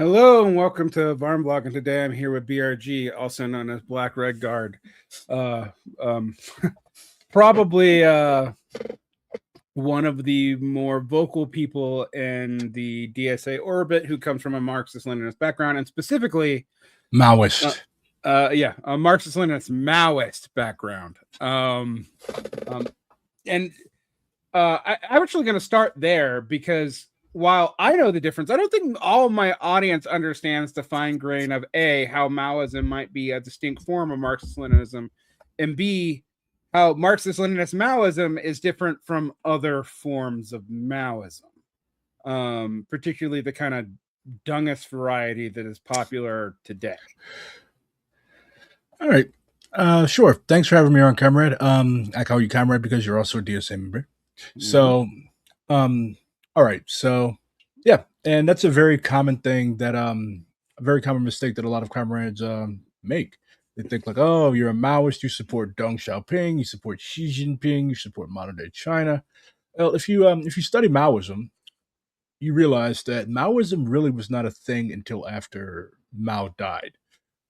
Hello and welcome to Varnblog, and today I'm here with BRG, also known as Black Red Guard. Uh, um, probably one of the more vocal people in the DSA orbit who comes from a Marxist-Leninist background, and specifically Maoist. A Marxist-Leninist-Maoist background. I'm actually going to start there because while I know the difference, I don't think all of my audience understands the fine grain of A, how Maoism might be a distinct form of Marxist-Leninism, and B, how Marxist-Leninist-Maoism is different from other forms of Maoism, particularly the kind of Dengist variety that is popular today. All right. Sure. Thanks for having me on, comrade. I call you comrade because you're also a DSA member. So, all right. So, yeah, and that's a very common thing that a very common mistake that a lot of comrades make. They think like, oh, you're a Maoist, you support Deng Xiaoping, you support Xi Jinping, you support modern day China. Well, if you study Maoism, you realize that Maoism really was not a thing until after Mao died.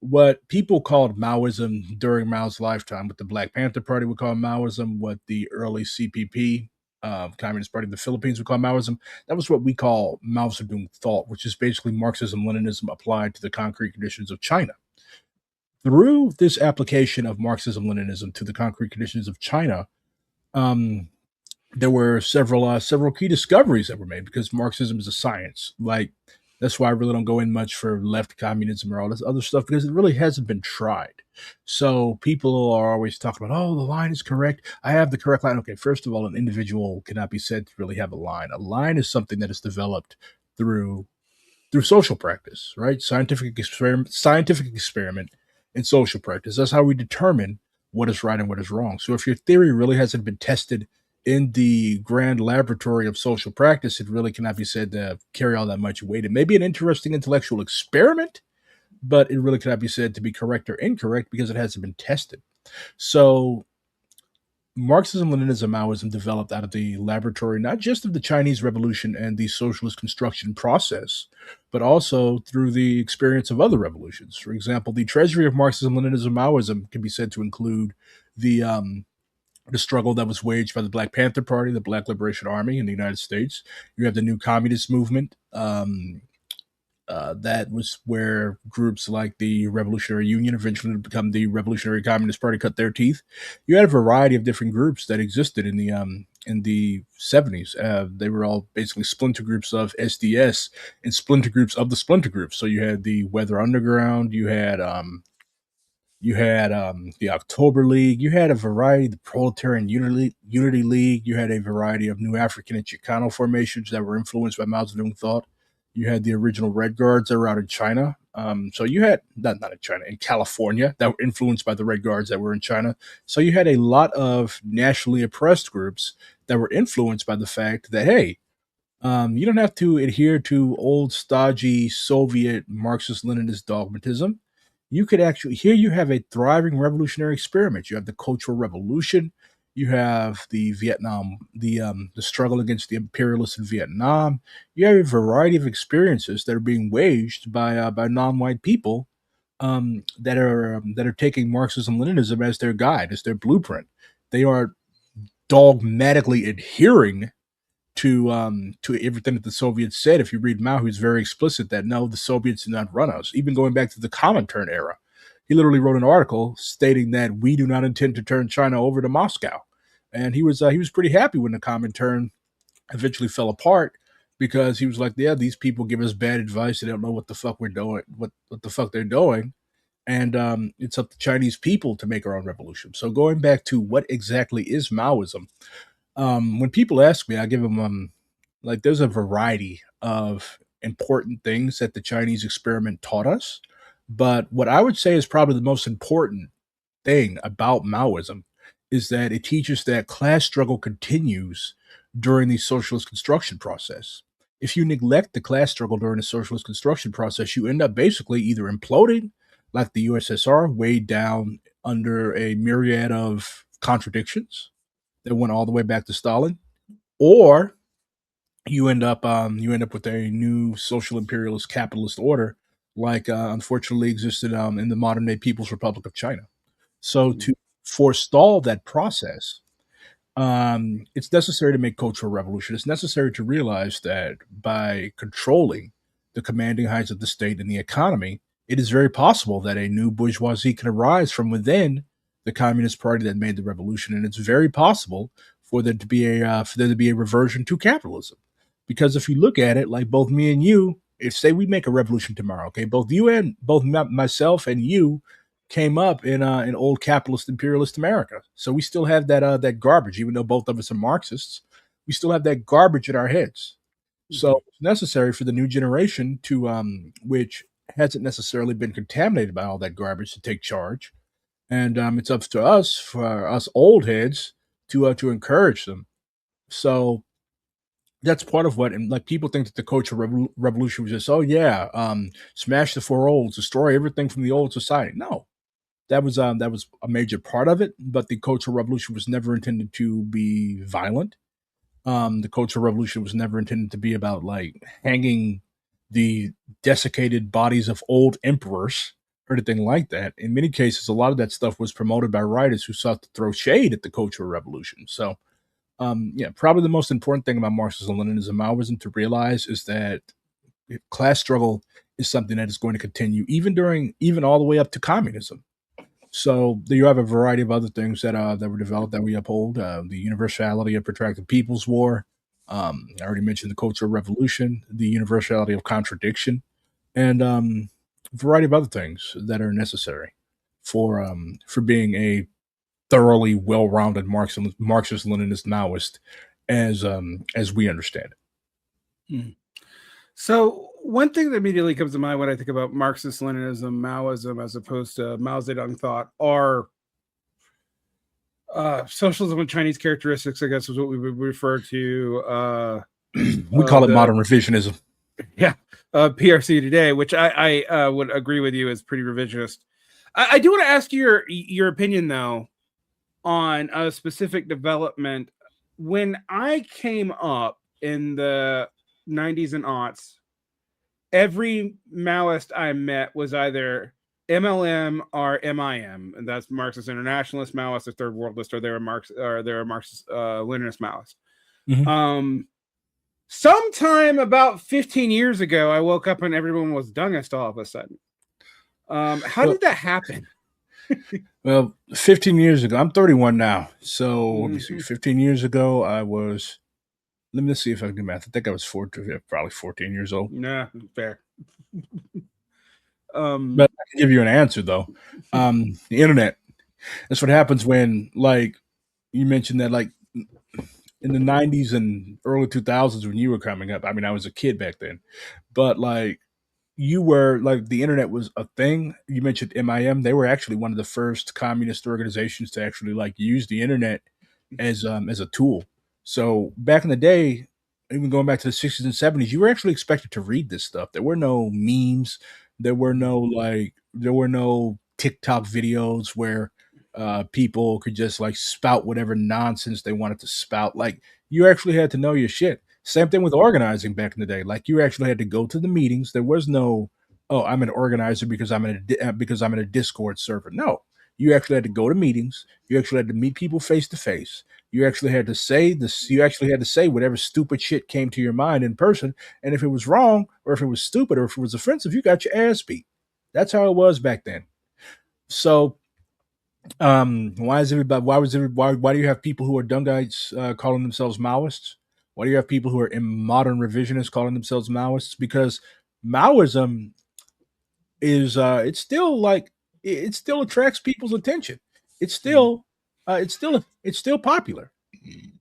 What people called Maoism during Mao's lifetime, what the Black Panther Party would call Maoism, what the early CPP, Communist Party of the Philippines, would call Maoism, that was what we call Mao Zedong thought, which is basically Marxism-Leninism applied to the concrete conditions of China. Through this application of Marxism-Leninism to the concrete conditions of China, there were several key discoveries that were made because Marxism is a science. Like that's why I really don't go in much for left communism or all this other stuff because it really hasn't been tried. So people are always talking about, oh, the line is correct. I have the correct line. Okay, first of all, an individual cannot be said to really have a line. A line is something that is developed through social practice, right? Scientific experiment, and social practice. That's how we determine what is right and what is wrong. So if your theory really hasn't been tested in the grand laboratory of social practice, it really cannot be said to carry all that much weight. It may be an interesting intellectual experiment, but it really cannot be said to be correct or incorrect because it hasn't been tested. So Marxism-Leninism-Maoism developed out of the laboratory, not just of the Chinese Revolution and the socialist construction process, but also through the experience of other revolutions. For example, the treasury of Marxism-Leninism-Maoism can be said to include the struggle that was waged by the Black Panther Party, the Black Liberation Army in the United States. You have the new communist movement. That was where groups like the Revolutionary Union eventually become the Revolutionary Communist Party cut their teeth. You had a variety of different groups that existed in the 70s. They were all basically splinter groups of SDS and splinter groups of the splinter groups. So you had the Weather Underground, you had the October League. You had a variety, the Proletarian Unity League. You had a variety of New African and Chicano formations that were influenced by Mao Zedong thought. You had the original Red Guards that were out in China. So you had, not in China, in California that were influenced by the Red Guards that were in China. So you had a lot of nationally oppressed groups that were influenced by the fact that, hey, you don't have to adhere to old stodgy Soviet Marxist-Leninist dogmatism. You could actually, here you have a thriving revolutionary experiment. You have the Cultural Revolution. You have the the struggle against the imperialists in Vietnam. You have a variety of experiences that are being waged by non-white people that are taking Marxism-Leninism as their guide, as their blueprint. They are dogmatically adhering to everything that the Soviets said. If you read Mao, he's very explicit that no, the Soviets did not run us. Even going back to the Comintern era, he literally wrote an article stating that we do not intend to turn China over to Moscow, and he was pretty happy when the Comintern eventually fell apart because he was like, yeah, these people give us bad advice. They don't know what the fuck we're doing, what the fuck they're doing. And it's up to Chinese people to make our own revolution. So going back to what exactly is Maoism, when people ask me, I give them like there's a variety of important things that the Chinese experiment taught us, but what I would say is probably the most important thing about Maoism is that it teaches that class struggle continues during the socialist construction process. If you neglect the class struggle during the socialist construction process, you end up basically either imploding, like the USSR, weighed down under a myriad of contradictions that went all the way back to Stalin, or you end up with a new social imperialist capitalist order, like unfortunately existed in the modern day People's Republic of China. So to forestall that process, it's necessary to make cultural revolution. It's necessary to realize that by controlling the commanding heights of the state and the economy, it is very possible that a new bourgeoisie can arise from within the Communist Party that made the revolution, and it's very possible for there to be a reversion to capitalism. Because if you look at it, like both me and you, if say we make a revolution tomorrow, okay, both myself and you came up in old capitalist imperialist America. So we still have that garbage, even though both of us are Marxists. We still have that garbage in our heads. So it's necessary for the new generation to, which hasn't necessarily been contaminated by all that garbage, to take charge. And it's up to us, for us old heads, to encourage them. So that's part of what, and like people think that the cultural revolution was just, oh yeah, smash the four olds, destroy everything from the old society. No, that was a major part of it, but the Cultural Revolution was never intended to be violent. The Cultural Revolution was never intended to be about like hanging the desiccated bodies of old emperors or anything like that. In many cases, a lot of that stuff was promoted by writers who sought to throw shade at the Cultural Revolution. So, yeah, probably the most important thing about Marxism-Leninism-Maoism to realize is that class struggle is something that is going to continue even all the way up to communism. So you have a variety of other things that were developed that we uphold. The universality of protracted people's war. I already mentioned the Cultural Revolution, the universality of contradiction, and a variety of other things that are necessary for being a thoroughly well-rounded Marxist-Leninist Maoist, as we understand it. Mm. So one thing that immediately comes to mind when I think about Marxist-Leninism, Maoism, as opposed to Mao Zedong thought, are socialism with Chinese characteristics, I guess is what we would refer to. We call it modern revisionism. Yeah, PRC today, which I would agree with you is pretty revisionist. I do want to ask your opinion, though, on a specific development. When I came up in the 90s and aughts, every Maoist I met was either MLM or MIM, and that's Marxist Internationalist Maoist or Third Worldist, or they're a Marxist Leninist Maoist. Mm-hmm. Sometime about 15 years ago, I woke up and everyone was Dengist all of a sudden. How did that happen? Well, 15 years ago, I'm 31 now. So let me see. 15 years ago, I was. Let me see if I can do math. I think I was probably 14 years old. Nah, fair. But I can give you an answer though. The internet. That's what happens when, like, you mentioned that, like, in the 90s and early 2000s when you were coming up. I mean, I was a kid back then, but like, you were like, the internet was a thing. You mentioned MIM. They were actually one of the first communist organizations to actually like use the internet as a tool. So back in the day, even going back to the 60s and 70s, you were actually expected to read this stuff. There were no memes. There were no TikTok videos where people could just like spout whatever nonsense they wanted to spout. Like, you actually had to know your shit. Same thing with organizing back in the day. Like, you actually had to go to the meetings. There was no, oh, I'm an organizer because I'm in a Discord server. No, you actually had to go to meetings. You actually had to meet people face to face. You actually had to say this. You actually had to say whatever stupid shit came to your mind in person. And if it was wrong, or if it was stupid, or if it was offensive, you got your ass beat. That's how it was back then. So, why is everybody? Why was everybody? Why do you have people who are Dungites calling themselves Maoists? Why do you have people who are in modern revisionists calling themselves Maoists? Because Maoism is it still attracts people's attention. It's still it's still popular.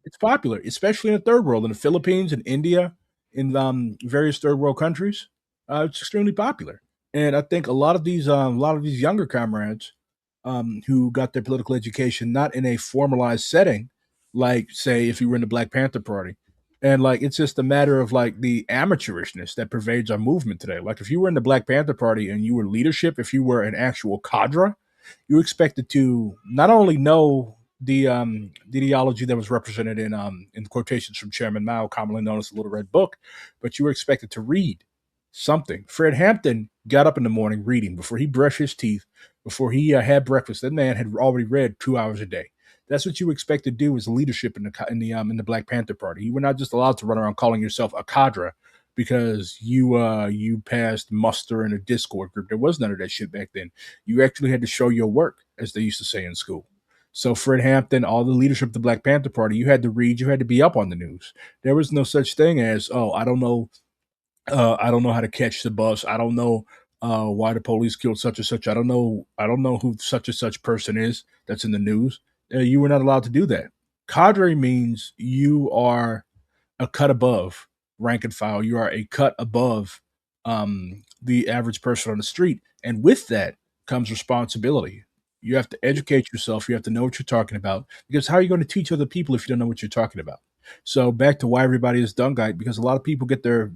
It's popular, especially in the third world, in the Philippines, in India, in various third world countries. It's extremely popular, and I think a lot of these younger comrades who got their political education not in a formalized setting, like say if you were in the Black Panther Party, and like it's just a matter of like the amateurishness that pervades our movement today. Like, if you were in the Black Panther Party and you were leadership, if you were an actual cadre, you were expected to not only know the ideology that was represented in quotations from Chairman Mao, commonly known as the Little Red Book, but you were expected to read something. Fred Hampton got up in the morning reading before he brushed his teeth, before he had breakfast. That man had already read 2 hours a day. That's what you expect to do as leadership in the Black Panther Party. You were not just allowed to run around calling yourself a cadre because you passed muster in a Discord group. There was none of that shit back then. You actually had to show your work, as they used to say in school. So Fred Hampton, all the leadership of the Black Panther Party, you had to read, you had to be up on the news. There was no such thing as, oh, I don't know how to catch the bus. I don't know why the police killed such and such. I don't know who such and such person is that's in the news. You were not allowed to do that. Cadre means you are a cut above rank and file. You are a cut above the average person on the street. And with that comes responsibility. You have to educate yourself. You have to know what you're talking about. Because how are you going to teach other people if you don't know what you're talking about? So back to why everybody is Dungite, because a lot of people get their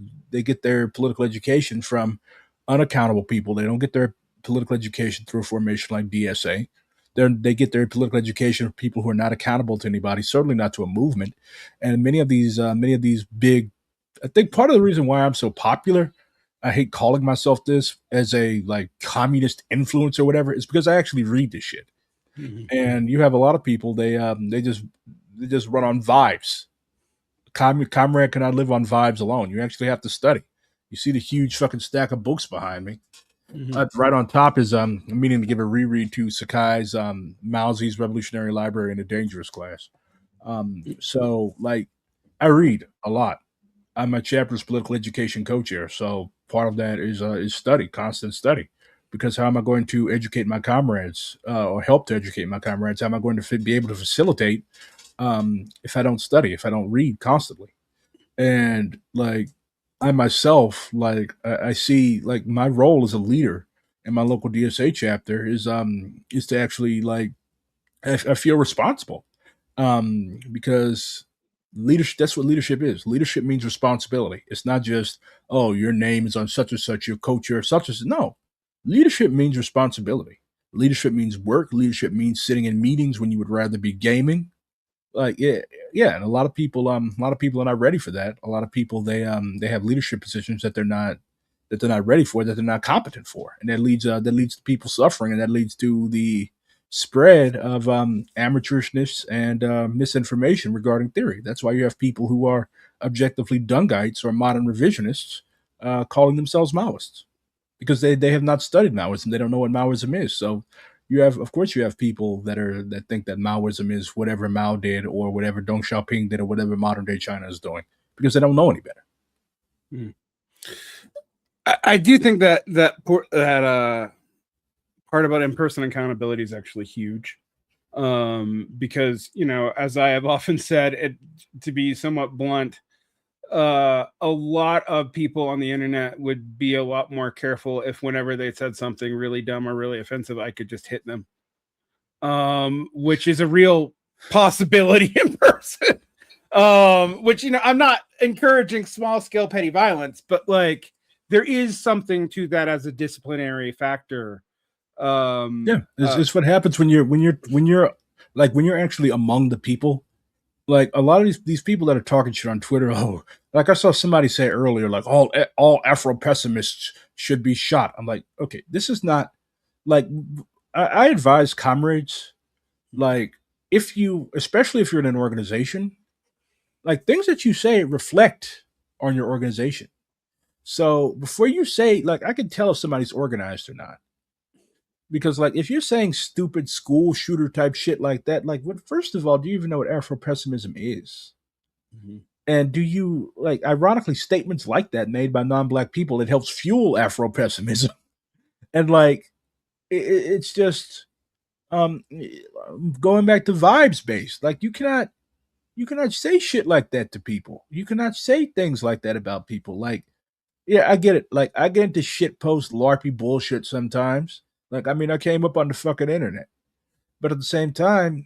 political education from unaccountable people. They don't get their political education through a formation like DSA. They get their political education from people who are not accountable to anybody, certainly not to a movement. And many of these big, I think part of the reason why I'm so popular, I hate calling myself this as a like communist influence or whatever, is because I actually read this shit. Mhm. And you have a lot of people they just run on vibes. Comrade cannot live on vibes alone. You actually have to study. You see the huge fucking stack of books behind me. Mhm. Right on top is I'm meaning to give a reread to Sakai's Mauzi's Revolutionary Library in a Dangerous class. So like I read a lot. I'm my chapter's political education co-chair, so part of that is study, constant study. Because how am I going to educate my comrades or help to educate my comrades? How am I going to be able to facilitate if I don't study, if I don't read constantly? And like I myself, I see like my role as a leader in my local DSA chapter is to actually I feel responsible because leadership, that's what leadership is. Leadership means responsibility. It's not just, oh, your name is on such and such, your co-chair such and such. No, leadership means responsibility. Leadership means work. Leadership means sitting in meetings when you would rather be gaming. Like yeah, and a lot of people are not ready for that. A lot of people they have leadership positions that they're not ready for, that they're not competent for, and that leads to people suffering, and that leads to the spread of amateurishness and misinformation regarding theory. That's why you have people who are objectively Dungites or modern revisionists calling themselves Maoists because they have not studied Maoism. They don't know what Maoism is. So you have, of course, you have people that think that Maoism is whatever Mao did or whatever Deng Xiaoping did or whatever modern day China is doing because they don't know any better. Mhm. I do think that part about in-person accountability is actually huge. Because as I have often said, to be somewhat blunt, a lot of people on the internet would be a lot more careful if whenever they said something really dumb or really offensive, I could just hit them. Which is a real possibility in person. Which I'm not encouraging small scale petty violence, but like there is something to that as a disciplinary factor. Yeah, it's what happens when you're actually among the people. Like a lot of these people that are talking shit on Twitter. Oh, like I saw somebody say earlier, like all Afro pessimists should be shot. I'm like, okay, this is not like I advise comrades, like if you, especially if you're in an organization, like things that you say reflect on your organization. So before you say, like, I can tell if somebody's organized or not. Because like if you're saying stupid school shooter type shit like that, like what first of all, do you even know what Afro pessimism is? Mhm. And do you like ironically statements like that made by non-black people, it helps fuel Afro pessimism. And like it's just um going back to vibes based. Like you cannot say shit like that to people. You cannot say things like that about people. Like, yeah, I get it. Like, I get into shit post LARPy bullshit sometimes. Like, I mean, I came up on the fucking internet, but at the same time,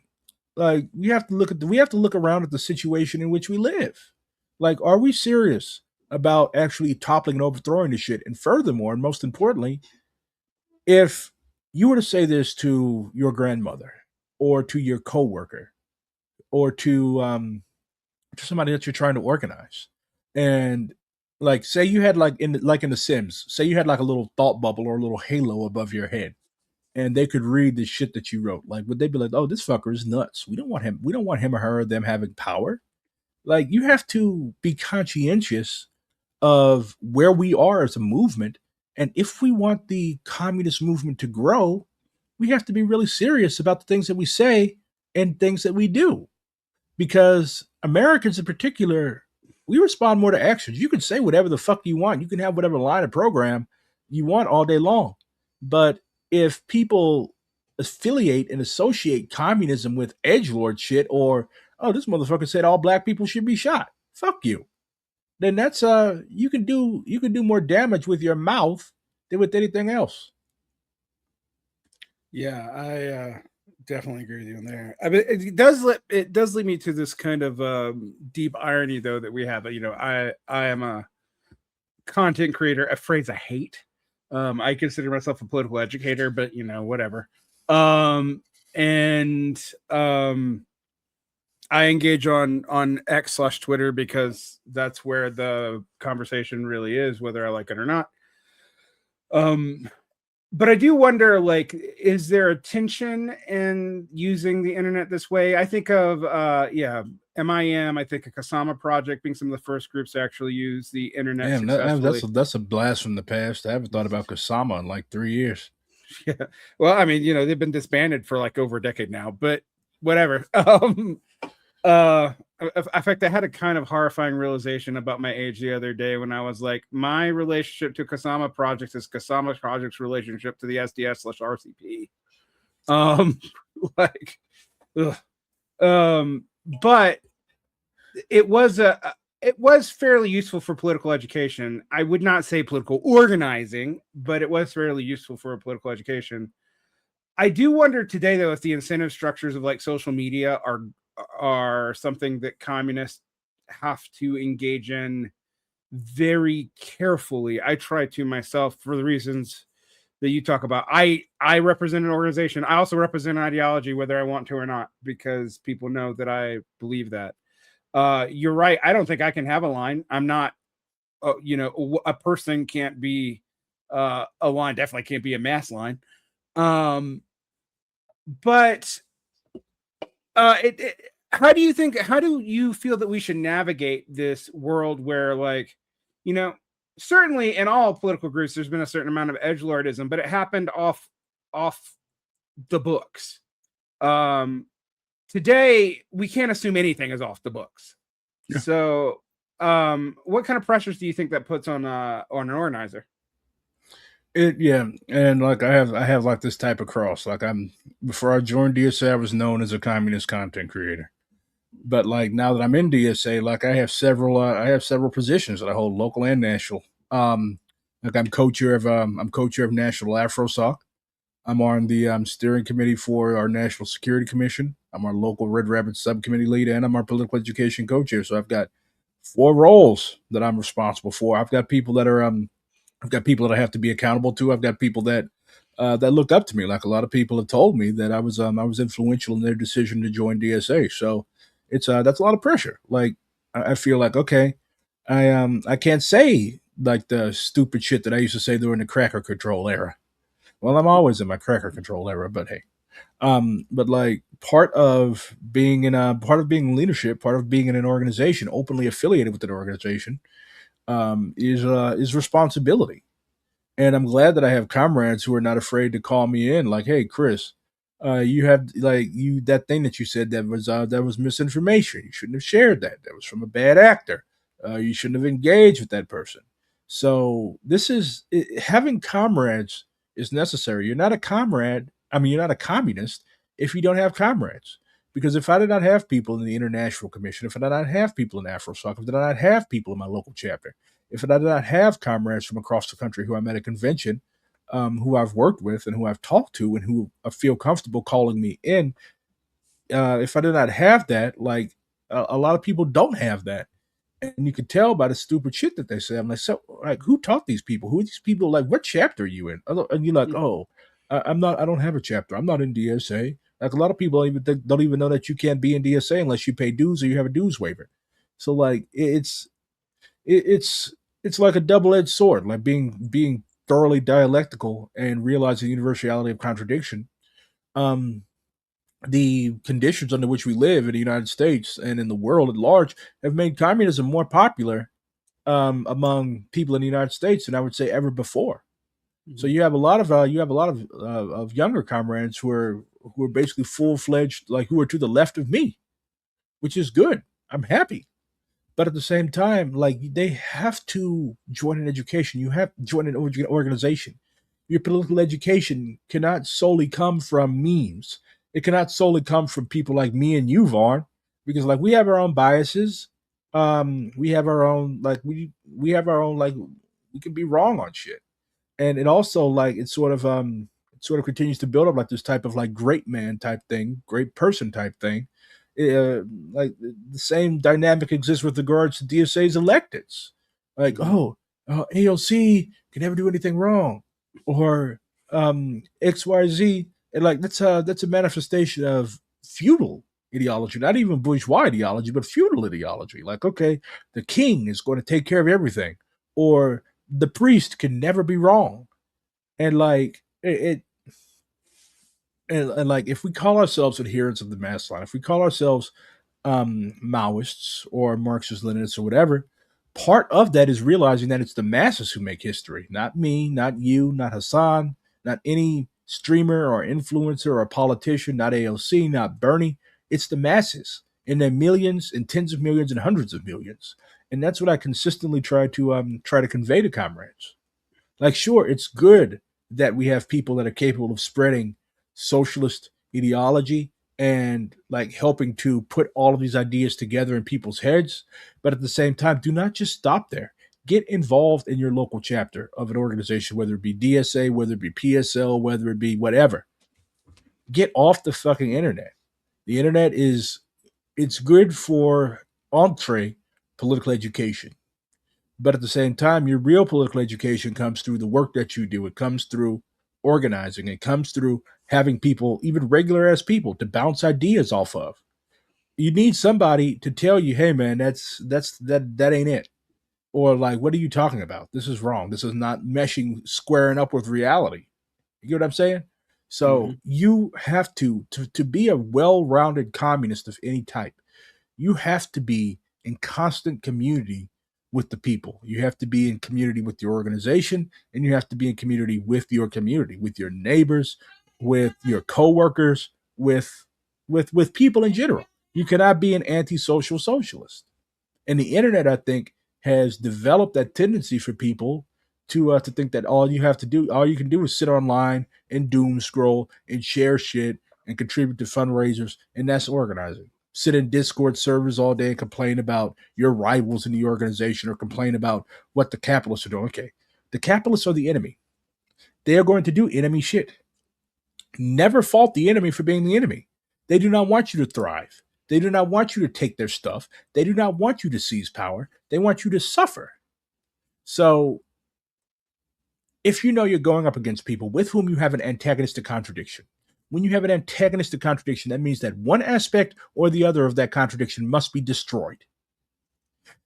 like, we have to look around at the situation in which we live. Like, are we serious about actually toppling and overthrowing the shit? And furthermore, and most importantly, if you were to say this to your grandmother, or to your coworker or to somebody that you're trying to organize. And like say you had like in the Sims, say you had like a little thought bubble or a little halo above your head and they could read the shit that you wrote. Like would they be like, "Oh, this fucker is nuts. We don't want him or her or them having power." Like you have to be conscientious of where we are as a movement. And if we want the communist movement to grow, we have to be really serious about the things that we say and things that we do. Because Americans in particular, we respond more to actions. You can say whatever the fuck you want. You can have whatever line of program you want all day long. But if people affiliate and associate communism with edgelord shit or, oh, this motherfucker said all black people should be shot. Fuck you. Then that's you can do more damage with your mouth than with anything else. Yeah, I definitely agree with you on there. I mean, it does lead me to this kind of deep irony, though, that we have. I am a content creator, a phrase I hate. I consider myself a political educator, but whatever. And I engage on X/Twitter because that's where the conversation really is, whether I like it or not. But I do wonder, like, is there a tension in using the internet this way? I think of MIM. I think of Kasama Project being some of the first groups to actually use the internet Damn, successfully. that's a blast from the past. I haven't thought about Kasama in like 3 years. Yeah. Well, I mean, they've been disbanded for like over a decade now, but whatever. In fact, I had a kind of horrifying realization about my age the other day when I was like, my relationship to Kasama Projects is Kasama Project's relationship to the SDS/RCP. Um, like, ugh. But it was fairly useful for political education. I would not say political organizing, but it was fairly useful for political education. I do wonder today, though, if the incentive structures of like social media are something that communists have to engage in very carefully. I try to myself for the reasons that you talk about. I represent an organization. I also represent an ideology, whether I want to or not, because people know that I believe that. You're right. I don't think I can have a line. I'm not. A person can't be a line. Definitely can't be a mass line. But how do you feel that we should navigate this world where, like, certainly in all political groups there's been a certain amount of edgelordism, but it happened off the books. Today we can't assume anything is off the books. Yeah. So what kind of pressures do you think that puts on an organizer? And like I have like this type of cross. Like before I joined DSA, I was known as a communist content creator. But like now that I'm in DSA, like I have several positions that I hold, local and national. Like I'm co-chair of National AfroSoc. I'm on the steering committee for our National Security Commission. I'm our local Red Rapids subcommittee lead, and I'm our political education co-chair. So I've got 4 roles that I'm responsible for. I've got people that I have to be accountable to. I've got people that look up to me. Like a lot of people have told me that I was influential in their decision to join DSA. So it's that's a lot of pressure. Like I feel like, okay, I can't say like the stupid shit that I used to say during the cracker control era. Well, I'm always in my cracker control era, but hey. But like part of being leadership, part of being in an organization, openly affiliated with an organization, is responsibility. And I'm glad that I have comrades who are not afraid to call me in, like, "Hey, Chris, you have that thing that you said that was misinformation. You shouldn't have shared that. That was from a bad actor. You shouldn't have engaged with that person." So having comrades is necessary. You're not a comrade. I mean, you're not a communist if you don't have comrades. Because if I did not have people in the International Commission, if I did not have people in AfroSoc, if I did not have people in my local chapter, if I did not have comrades from across the country who I met at convention, who I've worked with and who I've talked to and who feel comfortable calling me in, if I did not have that, like a lot of people don't have that. And you can tell by the stupid shit that they say. I'm like, so, like, who taught these people? Who are these people? Like, what chapter are you in? And you're like, oh, I'm not. I don't have a chapter. I'm not in DSA. Like a lot of people don't even know that you can't be in DSA unless you pay dues or you have a dues waiver. So like it's like a double edged sword, like being thoroughly dialectical and realizing the universality of contradiction. Um, the conditions under which we live in the United States and in the world at large have made communism more popular among people in the United States than I would say ever before. So Mhm. you have a lot of younger comrades who are basically full fledged, like who are to the left of me, which is good. I'm happy, but at the same time, like they have to join an education. You have to join an organization. Your political education cannot solely come from memes. It cannot solely come from people like me and you, Vaughn, because like we have our own biases. We have our own we have our own we can be wrong on shit, and it also like it sort of continues to build up like this type of like great man type thing, great person type thing. Like the same dynamic exists with regards to DSA's electeds. Like, Mhm. AOC can never do anything wrong, or XYZ, and like that's a manifestation of feudal ideology, not even bourgeois ideology, but feudal ideology. Like, okay, the king is going to take care of everything, or the priest can never be wrong. And like and like if we call ourselves adherents of the mass line, if we call ourselves Maoists or Marxist-Leninists or whatever, part of that is realizing that it's the masses who make history, not me, not you, not Hassan, not any streamer or influencer or politician, not AOC, not Bernie. It's the masses in their millions and tens of millions and hundreds of millions. And that's what I consistently try to convey to comrades. Like, sure, it's good that we have people that are capable of spreading socialist ideology and like helping to put all of these ideas together in people's heads. But at the same time, do not just stop there. Get involved in your local chapter of an organization, whether it be DSA, whether it be PSL, whether it be whatever. Get off the fucking internet. The internet is it's good for entree political education. But at the same time, your real political education comes through the work that you do. It comes through organizing. It comes through having people, even regular ass people, to bounce ideas off of. You need somebody to tell you, "Hey, man, that ain't it," or like, "What are you talking about? This is wrong. This is not meshing, squaring up with reality." You get what I'm saying? So Mhm. you have to be a well-rounded communist of any type, you have to be in constant community with the people. You have to be in community with your organization, and you have to be in community with your community, with your neighbors, with your coworkers, with people in general. You cannot be an antisocial socialist. And the internet, I think, has developed that tendency for people to think that all you can do is sit online and doom scroll and share shit and contribute to fundraisers, and that's organizing. Sit in Discord servers all day and complain about your rivals in the organization or complain about what the capitalists are doing. Okay, the capitalists are the enemy. They are going to do enemy shit. Never fault the enemy for being the enemy. They do not want you to thrive. They do not want you to take their stuff. They do not want you to seize power. They want you to suffer. So, if you know you're going up against people with whom you have an antagonistic contradiction, when you have an antagonistic contradiction, that means that one aspect or the other of that contradiction must be destroyed.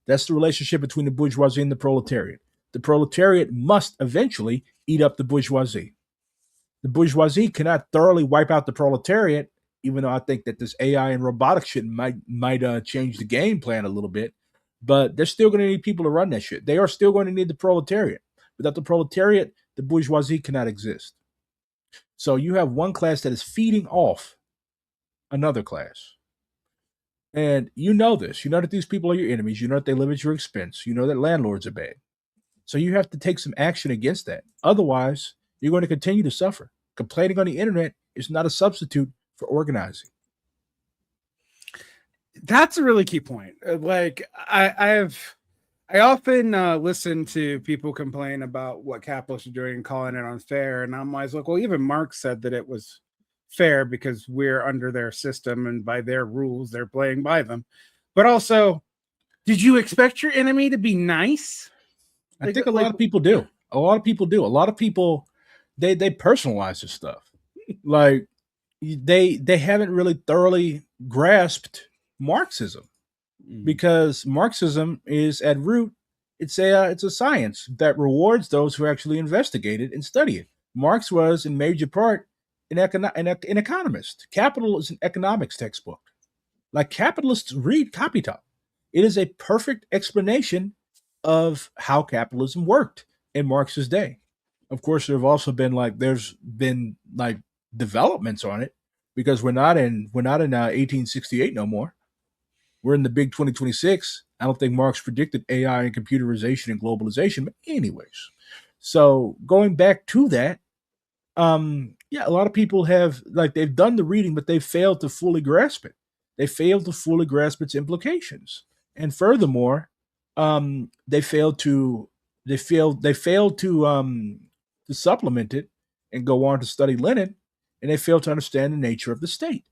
That's the relationship between the bourgeoisie and the proletariat. The proletariat must eventually eat up the bourgeoisie. The bourgeoisie cannot thoroughly wipe out the proletariat, even though I think that this AI and robotic shit might change the game plan a little bit. But they're still going to need people to run that shit. They are still going to need the proletariat. Without the proletariat, the bourgeoisie cannot exist. So you have one class that is feeding off another class. And you know this. You know that these people are your enemies. You know that they live at your expense. You know that landlords are bad. So you have to take some action against that. Otherwise, you're going to continue to suffer. Complaining on the internet is not a substitute for organizing. That's a really key point. Like I often listen to people complain about what capitalists are doing and calling it unfair, and I'm always like, well, even Marx said that it was fair because we're under their system and by their rules, they're playing by them. But also, did you expect your enemy to be nice? I think a lot of people do. A lot of people do. A lot of people they personalize this stuff. Like they haven't really thoroughly grasped Marxism, Mm. because Marxism is at root, it's a science that rewards those who actually investigate it and study it. Marx was in major part an economist. Capital is an economics textbook. Like, capitalists read Copy Top. It is a perfect explanation of how capitalism worked in Marx's day. Of course, there's been like developments on it, because we're not in 1868 no more. We're in the big 2026. I don't think Marx predicted AI and computerization and globalization, but anyways. So going back to that, yeah, a lot of people have, like, they've done the reading, but they've failed to fully grasp it. They failed to fully grasp its implications. And furthermore, they failed to supplement it and go on to study Lenin, and they failed to understand the nature of the state.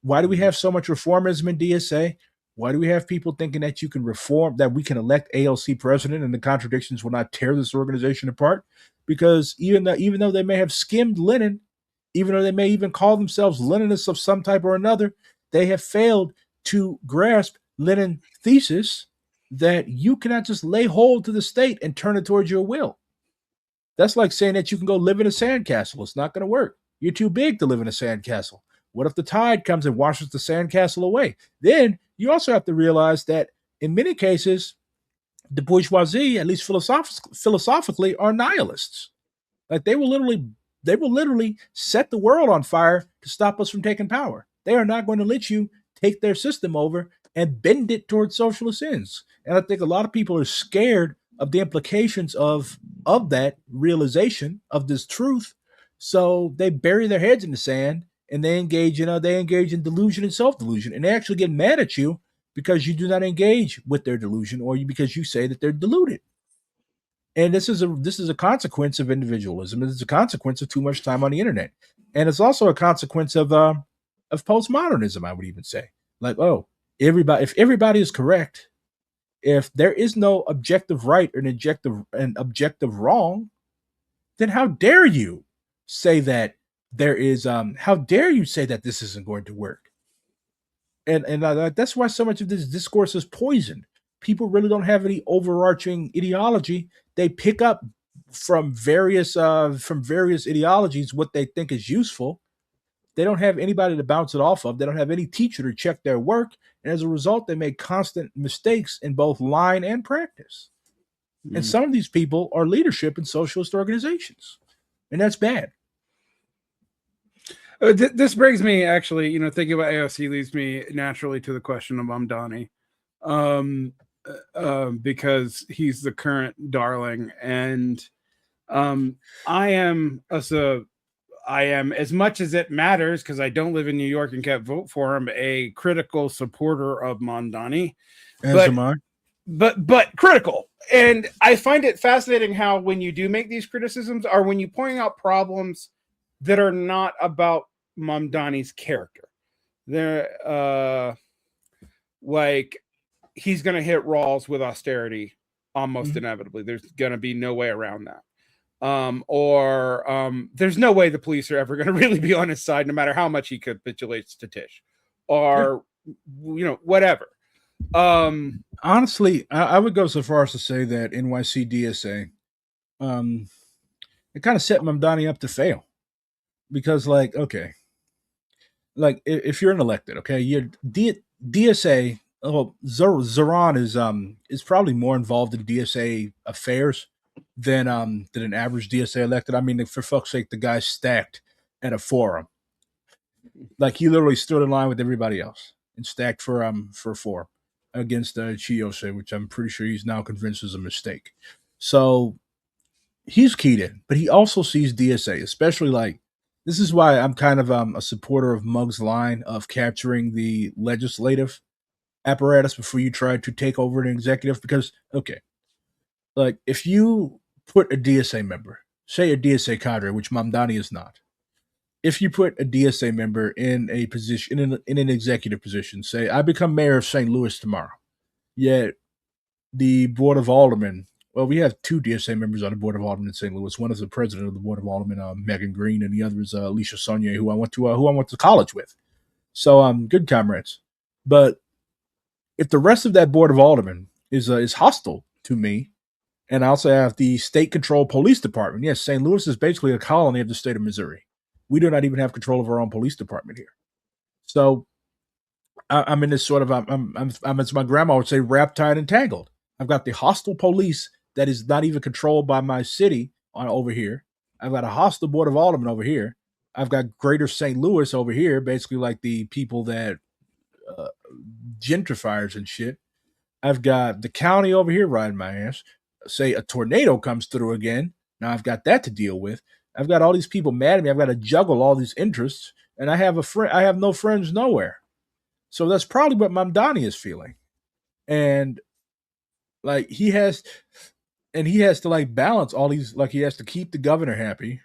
Why do we have so much reformism in DSA? Why do we have people thinking that you can reform, that we can elect ALC president and the contradictions will not tear this organization apart? Because even though they may have skimmed Lenin, even though they may even call themselves Leninists of some type or another, they have failed to grasp Lenin's thesis that you cannot just lay hold to the state and turn it towards your will. That's like saying that you can go live in a sandcastle. It's not going to work. You're too big to live in a sandcastle. What if the tide comes and washes the sandcastle away? Then you also have to realize that in many cases, the bourgeoisie, at least philosophically, are nihilists. Like, they will literally set the world on fire to stop us from taking power. They are not going to let you take their system over and bend it towards socialist ends. And I think a lot of people are scared of the implications of that realization of this truth. So they bury their heads in the sand, and they engage in delusion and self-delusion, and they actually get mad at you because you do not engage with their delusion, or because you say that they're deluded. And this is a consequence of individualism. It's a consequence of too much time on the internet, and it's also a consequence of postmodernism. I would even say, like, oh, if everybody is correct, if there is no objective right or an objective wrong, then how dare you say that there is? How dare you say that this isn't going to work? And that's why so much of this discourse is poisoned. People really don't have any overarching ideology. They pick up from various ideologies what they think is useful. They don't have anybody to bounce it off of. They don't have any teacher to check their work, and as a result, they make constant mistakes in both line and practice. And Mm. some of these people are leadership in socialist organizations, and that's bad. This brings me, actually, thinking about AOC leads me naturally to the question of Mamdani, um, because he's the current darling, and I am as much as it matters, because I don't live in New York and can't vote for him, a critical supporter of Mamdani, As but am I. but critical. And I find it fascinating how when you do make these criticisms, or when you point out problems that are not about Mamdani's character, they're like, he's going to hit Rawls with austerity almost inevitably. There's going to be no way around that. Or there's no way the police are ever going to really be on his side, no matter how much he capitulates to Tish, or whatever. Honestly, I would go so far as to say that NYC DSA, um, it kind of set Mamdani up to fail, because, like, okay, like, if you're an elected, okay, DSA. Oh, Zoran is probably more involved in DSA affairs than an average DSA elected. I mean, for fuck's sake, the guy stacked at a forum. Like, he literally stood in line with everybody else and stacked for a forum against Chiyose, which I'm pretty sure he's now convinced is a mistake. So he's keyed in, but he also sees DSA, especially, like, this is why I'm kind of a supporter of Mug's line of capturing the legislative apparatus before you try to take over an executive. Because, okay, like, if you put a DSA member, say a DSA cadre, which Mamdani is not, if you put a DSA member in a position, in an executive position, say I become mayor of St. Louis tomorrow, yet the board of aldermen Well, we have two DSA members on the Board of Aldermen in St. Louis. One is the president of the Board of Aldermen, Megan Green, and the other is Alicia Saunier, who I went to college with. So, good comrades. But if the rest of that Board of Aldermen is hostile to me, and I also have the state-controlled police department. Yes, St. Louis is basically a colony of the state of Missouri. We do not even have control of our own police department here. So I'm in this sort of I'm as my grandma would say, wrapped, tied, and tangled. I've got the hostile police that is not even controlled by my city on over here. I've got a hostile Board of Aldermen over here. I've got Greater St. Louis over here, basically like the people that uh, gentrifiers and shit. I've got the county over here riding my ass. Say a tornado comes through again. Now I've got that to deal with. I've got all these people mad at me. I've got to juggle all these interests, and I have a friend. I have no friends nowhere. So that's probably what Mamdani is feeling, and like he has to like balance all these. Like he has to keep the governor happy.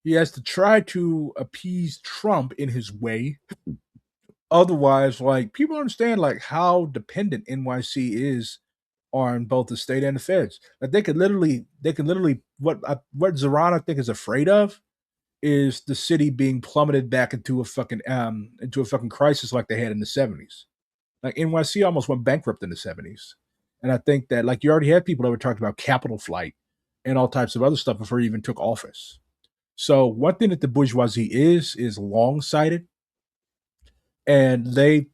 He has to try to appease Trump in his way. Otherwise, like people understand like how dependent NYC is on both the state and the feds. Like they could literally what Zoran I think is afraid of is the city being plummeted back into a fucking crisis like they had in the 70s. Like NYC almost went bankrupt in the 70s. And I think that like you already had people that were talking about capital flight and all types of other stuff before he even took office. So one thing that the bourgeoisie is long sighted, and they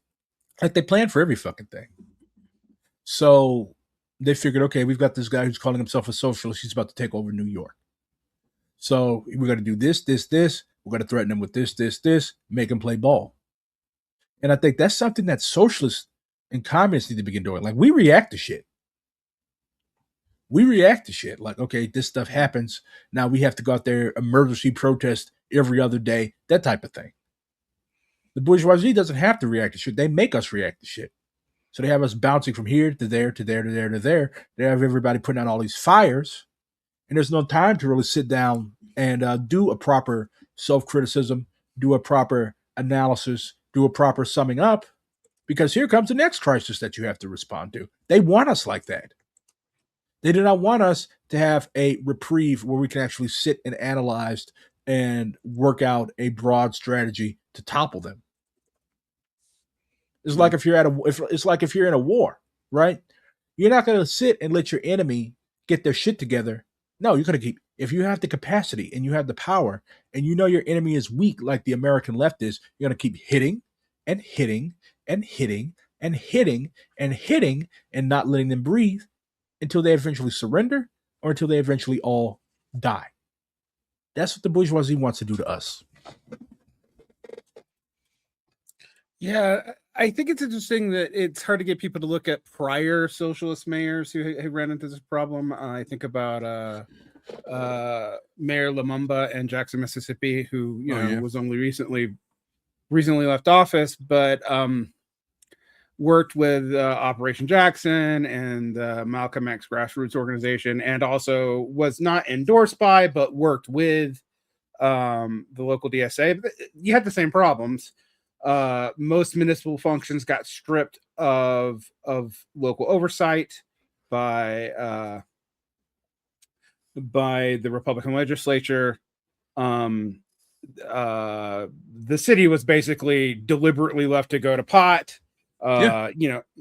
plan for every fucking thing. So they figured, okay, we've got this guy who's calling himself a socialist. He's about to take over New York. So we're going to do this, this, this. We're going to threaten him with this, this, this, make him play ball. And I think that's something that socialists and communists need to begin doing. Like we react to shit. We react to shit. Like, okay, this stuff happens. Now we have to go out there, emergency protest every other day, that type of thing. The bourgeoisie doesn't have to react to shit. They make us react to shit. So they have us bouncing from here to there to there to there to there. They have everybody putting out all these fires, and there's no time to really sit down and do a proper self-criticism, do a proper analysis, do a proper summing up, because here comes the next crisis that you have to respond to. They want us like that. They do not want us to have a reprieve where we can actually sit and analyze and work out a broad strategy to topple them. It's like if you're it's like if you're in a war, right? You're not going to sit and let your enemy get their shit together. No, you're going to keep. If you have the capacity and you have the power, and you know your enemy is weak, like the American left is, you're going to keep hitting and hitting and hitting and hitting and hitting and not letting them breathe until they eventually surrender or until they eventually all die. That's what the bourgeoisie wants to do to us. Yeah, I think it's interesting that it's hard to get people to look at prior socialist mayors who ran into this problem. I think about Mayor Lumumba in Jackson, Mississippi, who was only recently left office, but worked with Operation Jackson and Malcolm X grassroots organization, and also was not endorsed by, but worked with the local DSA. But you had the same problems. Most municipal functions got stripped of local oversight by the Republican legislature. The city was basically deliberately left to go to pot. And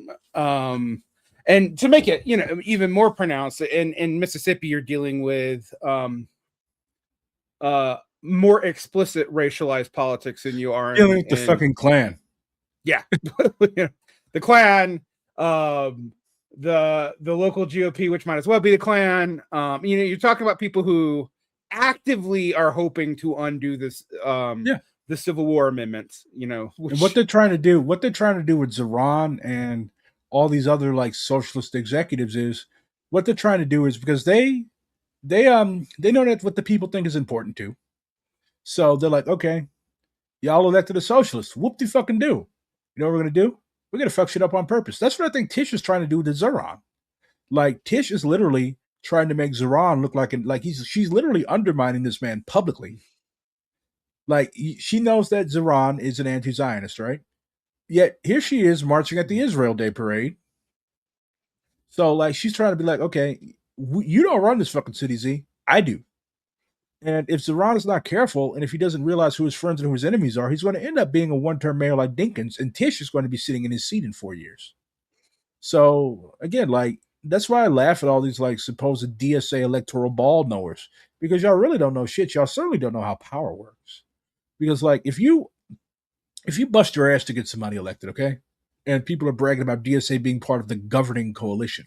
to make it even more pronounced, in Mississippi, you're dealing with more explicit racialized politics than you are dealing with the fucking Klan. Yeah. The Klan, the local GOP, which might as well be the Klan. You're talking about people who actively are hoping to undo this the Civil War amendments, and what they're trying to do with Zoran and all these other like socialist executives is what they're trying to do is because they know that what the people think is important too. So they're like, okay, y'all elected a socialist. Whoop de fucking do. You know what we're gonna do? We're gonna fuck shit up on purpose. That's what I think Tish is trying to do to Zoran. Like Tish is literally trying to make Zoran look like she's literally undermining this man publicly. Like she knows that Zoran is an anti-Zionist, right? Yet here she is marching at the Israel Day parade. So like she's trying to be like, okay, You don't run this fucking city, Z. I do. And if Zoran is not careful, and if he doesn't realize who his friends and who his enemies are, he's going to end up being a one-term mayor like Dinkins, and Tish is going to be sitting in his seat in 4 years. So again, like that's why I laugh at all these like supposed DSA electoral ball knowers, because y'all really don't know shit. Y'all certainly don't know how power works. Because like if you bust your ass to get somebody elected, okay, and people are bragging about DSA being part of the governing coalition,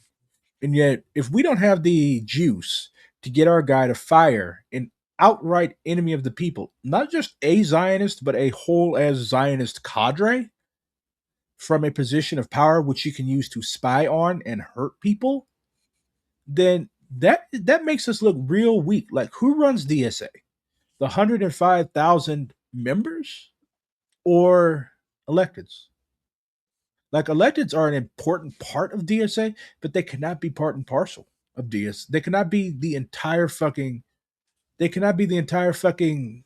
and yet if we don't have the juice to get our guy to fire an outright enemy of the people, not just a Zionist, but a whole as Zionist cadre from a position of power which you can use to spy on and hurt people, then that makes us look real weak. Like who runs DSA? The 105,000 members or electeds? Like electeds are an important part of DSA, but they cannot be part and parcel of DS. They cannot be the entire fucking. They cannot be the entire fucking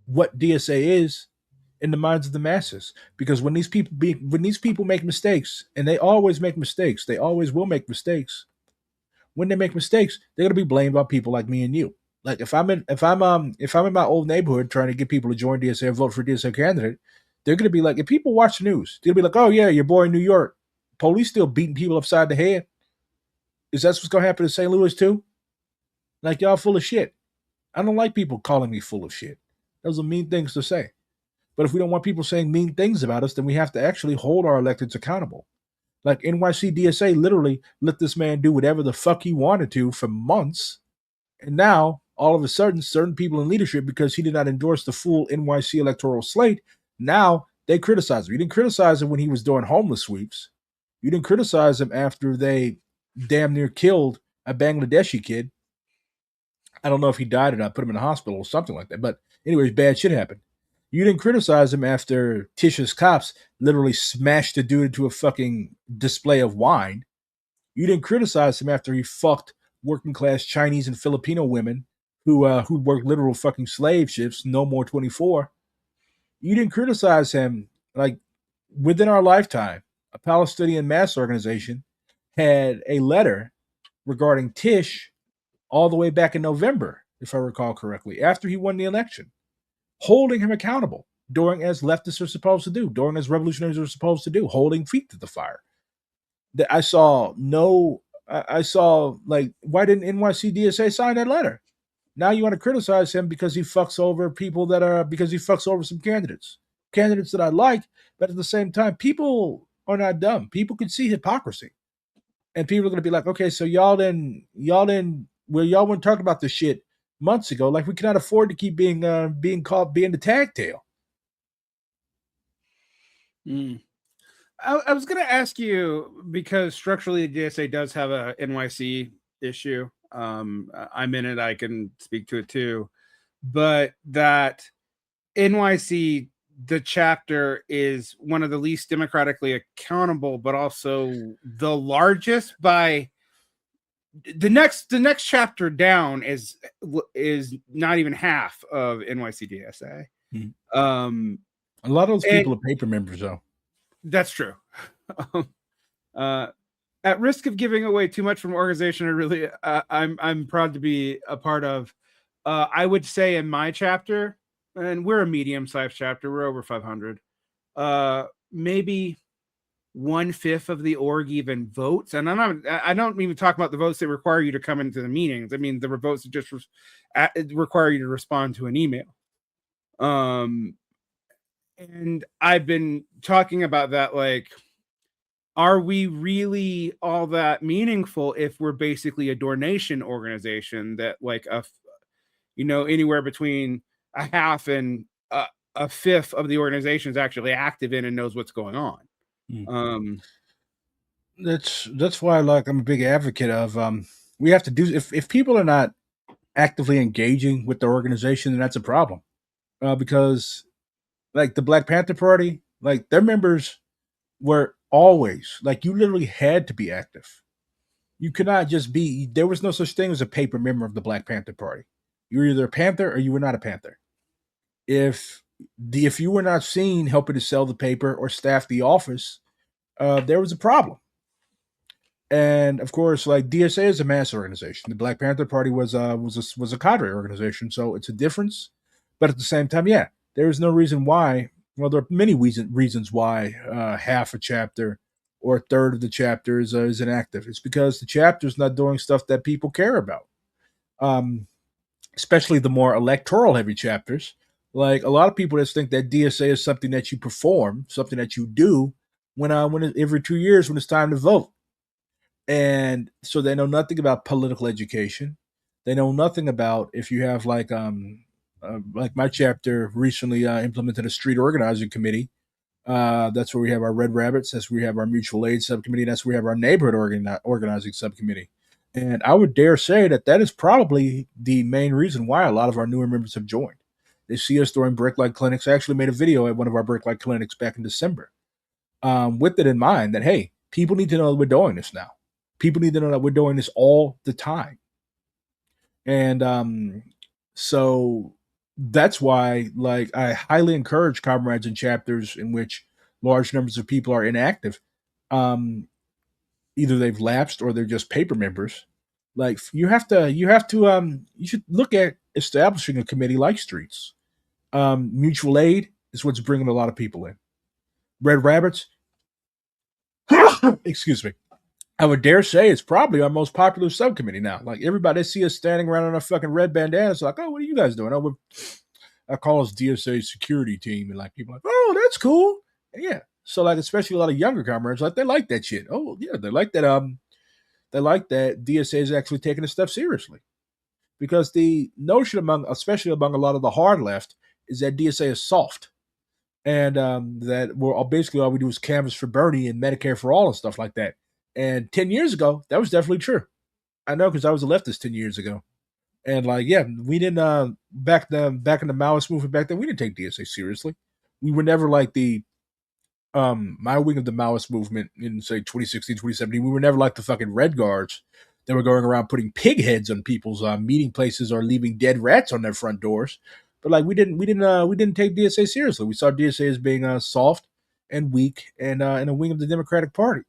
what DSA is in the minds of the masses. Because when these people make mistakes, and they always make mistakes, they always will make mistakes. When they make mistakes, they're gonna be blamed by people like me and you. Like if I'm in my old neighborhood trying to get people to join DSA and vote for a DSA candidate, they're gonna be like, if people watch the news, they'll be like, oh yeah, your boy in New York, police still beating people upside the head. Is that what's gonna happen in St. Louis too? Like y'all full of shit. I don't like people calling me full of shit. Those are mean things to say. But if we don't want people saying mean things about us, then we have to actually hold our electeds accountable. Like NYC DSA literally let this man do whatever the fuck he wanted to for months. And now, all of a sudden, certain people in leadership, because he did not endorse the full NYC electoral slate, now they criticize him. You didn't criticize him when he was doing homeless sweeps. You didn't criticize him after they damn near killed a Bangladeshi kid. I don't know if he died or not, put him in the hospital or something like that. But anyways, bad shit happened. You didn't criticize him after Tish's cops literally smashed the dude into a fucking display of wine. You didn't criticize him after he fucked working class Chinese and Filipino women who worked literal fucking slave ships, no more 24. You didn't criticize him. Like within our lifetime, a Palestinian mass organization had a letter regarding Tish all the way back in November, if I recall correctly, after he won the election, holding him accountable, doing as leftists are supposed to do, doing as revolutionaries are supposed to do, holding feet to the fire. That I saw no, I saw like, why didn't NYC DSA sign that letter? Now you want to criticize him because he fucks over people because he fucks over some candidates that I like, but at the same time, people are not dumb. People can see hypocrisy, and people are going to be like, okay, so y'all weren't talking about this shit months ago. Like we cannot afford to keep being caught being the tag tail. I was going to ask you, because structurally the DSA does have a NYC issue. I'm in it. I can speak to it too. But that NYC, the chapter, is one of the least democratically accountable, but also the largest by the next chapter down is not even half of NYC DSA. A lot of those people are paper members, though. That's true. At risk of giving away too much from an organization, I'm proud to be a part of. I would say in my chapter, and we're a medium-sized chapter, we're over 500. Maybe 1/5 of the org even votes, and I don't even talk about the votes that require you to come into the meetings. I mean the votes that just require you to respond to an email. And I've been talking about that, like, are we really all that meaningful if we're basically a donation organization that, like, anywhere between a half and a fifth of the organization is actually active in and knows what's going on. That's why, like, I'm a big advocate of we have to do, if people are not actively engaging with the organization, then that's a problem. Because like the Black Panther Party, like their members were always, like, you literally had to be active. You could not just be, there was no such thing as a paper member of the Black Panther Party. You were either a Panther or you were not a Panther. If you were not seen helping to sell the paper or staff the office, there was a problem. And of course, like DSA is a mass organization. The Black Panther Party was a cadre organization, so it's a difference. But at the same time, yeah, there is no reason why. Well, there are many reasons why half a chapter or a third of the chapter is inactive. It's because the chapter is not doing stuff that people care about. Um, Especially the more electoral heavy chapters. Like a lot of people just think that DSA is something that you perform, something that you do every 2 years when it's time to vote. And so they know nothing about political education. They know nothing about if you have like my chapter recently implemented a street organizing committee. That's where we have our Red Rabbits. That's where we have our mutual aid subcommittee. That's where we have our neighborhood organizing subcommittee. And I would dare say that that is probably the main reason why a lot of our newer members have joined. They see us during Bricklight clinics. I actually made a video at one of our Bricklight clinics back in December, with it in mind that, hey, people need to know that we're doing this now. People need to know that we're doing this all the time. And so that's why, like, I highly encourage comrades in chapters in which large numbers of people are inactive. Um, Either they've lapsed or they're just paper members. Like you should look at establishing a committee like Streets. Mutual aid is what's bringing a lot of people in. Red Rabbits, excuse me. I would dare say it's probably our most popular subcommittee now. Like everybody see us standing around in our fucking red bandanas, like, oh, what are you guys doing? Oh, I call us DSA security team, and like people are like, oh, that's cool. And yeah. So like especially a lot of younger comrades, like they like that shit. Oh yeah, they like that DSA is actually taking this stuff seriously. Because the notion especially among a lot of the hard left, is that DSA is soft. And that we're basically all we do is canvas for Bernie and Medicare for all and stuff like that. And 10 years ago, that was definitely true. I know because I was a leftist 10 years ago. And like, yeah, we didn't back in the Maoist movement back then, we didn't take DSA seriously. We were never like the my wing of the Maoist movement in say 2016, 2017. We were never like the fucking Red Guards that were going around putting pig heads on people's meeting places or leaving dead rats on their front doors. But like we didn't take DSA seriously. We saw DSA as being soft and weak and a wing of the Democratic Party.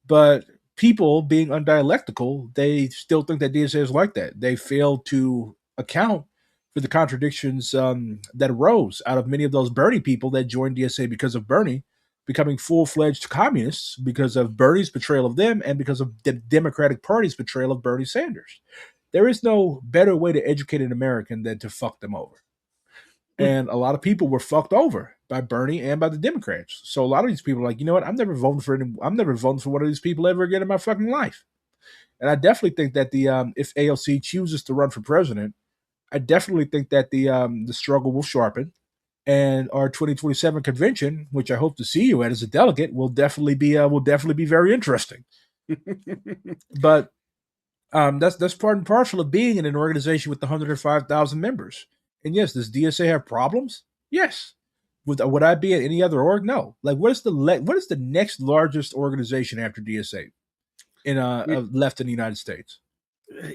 But people being undialectical, they still think that DSA is like that. They fail to account for the contradictions that arose out of many of those Bernie people that joined DSA because of Bernie becoming full-fledged communists because of Bernie's betrayal of them and because of the Democratic Party's betrayal of Bernie Sanders. There is no better way to educate an American than to fuck them over. And a lot of people were fucked over by Bernie and by the Democrats. So a lot of these people are like, you know what? I'm never voting for one of these people ever again in my fucking life. And I definitely think that if AOC chooses to run for president, I definitely think that the struggle will sharpen, and our 2027 convention, which I hope to see you at as a delegate, will definitely be very interesting. But that's part and parcel of being in an organization with 105,000 members. And yes, does DSA have problems? Yes. Would I be at any other org? No. Like, what is the next largest organization after DSA in left in the United States?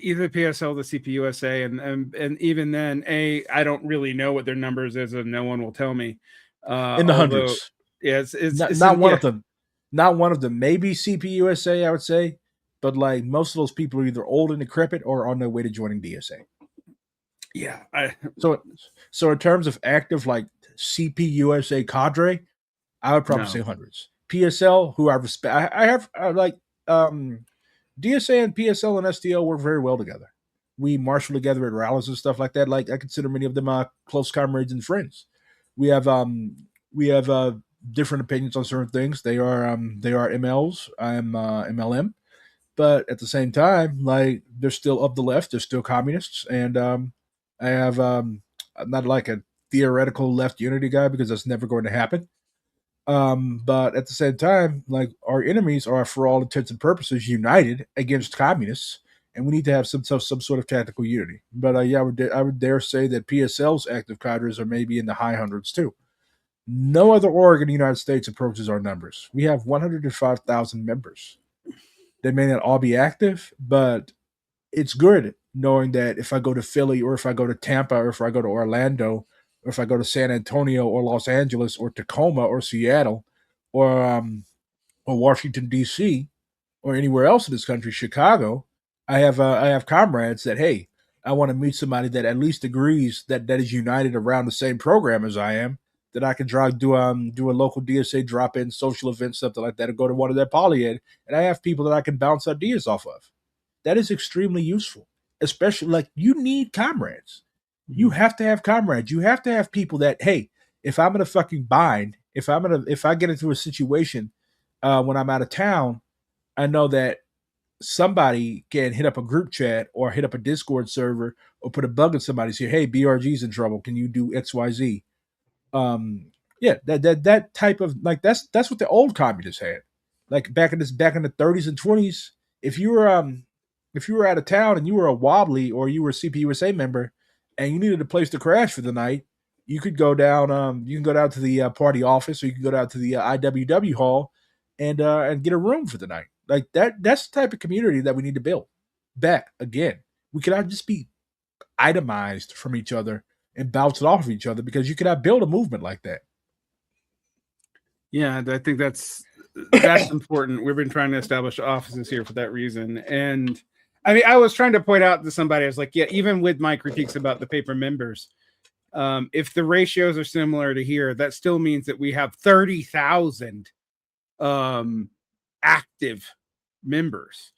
Either PSL, the CPUSA, and even then, I don't really know what their numbers is, and no one will tell me. In the hundreds. Yeah, not one of them. Not one of them. Maybe CPUSA, I would say, but like most of those people are either old and decrepit or on their way to joining DSA. Yeah. So in terms of active like CPUSA cadre, I would probably say hundreds. PSL, who I respect, I have like DSA and PSL and STL work very well together. We marshal together at rallies and stuff like that. Like I consider many of them close comrades and friends. We have different opinions on certain things. They are MLs. I'm MLM, but at the same time, like they're still of the left. They're still communists, and I have I'm not like a theoretical left unity guy because that's never going to happen. But at the same time, like our enemies are, for all intents and purposes, united against communists, and we need to have some sort of tactical unity. But yeah, I would dare say that PSL's active cadres are maybe in the high hundreds too. No other org in the United States approaches our numbers. We have 105,000 members. They may not all be active, but it's good knowing that if I go to Philly or if I go to Tampa or if I go to Orlando or if I go to San Antonio or Los Angeles or Tacoma or Seattle or Washington D.C., or anywhere else in this country, Chicago, I have comrades that, hey, I want to meet somebody that at least agrees that is united around the same program as I am. That I can do a local DSA drop in social event, something like that, and go to one of their polyed, and I have people that I can bounce ideas off of. That is extremely useful, especially like you need comrades. You have to have comrades. You have to have people that, hey, if I'm in a fucking bind, if I get into a situation when I'm out of town, I know that somebody can hit up a group chat or hit up a Discord server or put a bug in somebody's here. Hey, BRG's in trouble. Can you do XYZ? Yeah, that type of like that's what the old communists had. Like back in the 30s and 20s, if you were out of town and you were a wobbly or you were a CPUSA member and you needed a place to crash for the night, you could go down you can go down to the party office or you can go down to the IWW hall and get a room for the night. Like that's the type of community that we need to build back again. We cannot just be itemized from each other and bounce it off of each other because you cannot build a movement like that. Yeah, I think that's important. We've been trying to establish offices here for that reason. And I mean, I was trying to point out to somebody, I was like, yeah, even with my critiques about the paper members, if the ratios are similar to here, that still means that we have 30,000 active members,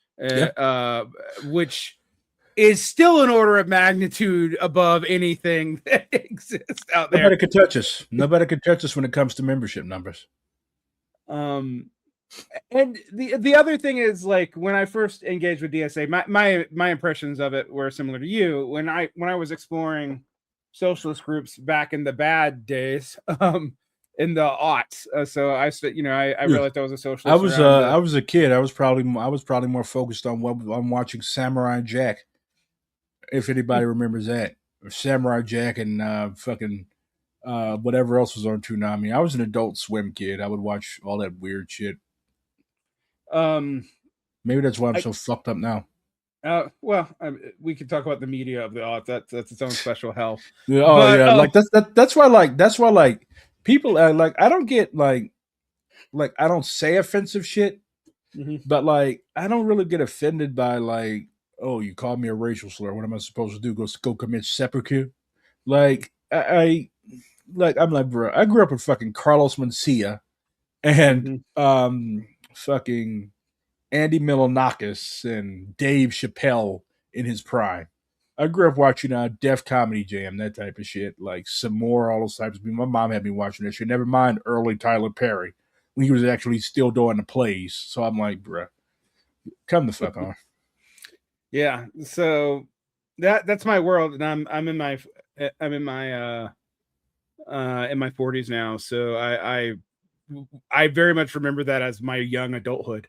which is still an order of magnitude above anything that exists out there. Nobody can touch us. Nobody can touch us when it comes to membership numbers. And the other thing is, like, when I first engaged with DSA, my impressions of it were similar to you. When I was exploring socialist groups back in the bad days, in the aughts, so I realized I was a socialist. I was a kid. I was probably more focused on watching Samurai Jack. If anybody remembers that, or Samurai Jack and fucking whatever else was on Toonami. I was an Adult Swim kid. I would watch all that weird shit. Maybe that's why I'm so fucked up now. We could talk about the media of the aughts. That's its own special hell. Like that's why like people like I don't get like I don't say offensive shit, but like I don't really get offended by like, oh, you called me a racial slur. What am I supposed to do? Go commit seppuku? Like I'm like, bro, I grew up with fucking Carlos Mencia and fucking Andy Milonakis and Dave Chappelle in his prime. I grew up watching Def Comedy Jam, that type of shit, like some more, all those types of people. My mom had me watching that shit. Never mind early Tyler Perry when he was actually still doing the plays. So I'm like, bruh, come the fuck on. Yeah, so that's my world, and I'm in my 40s now, so I very much remember that as my young adulthood.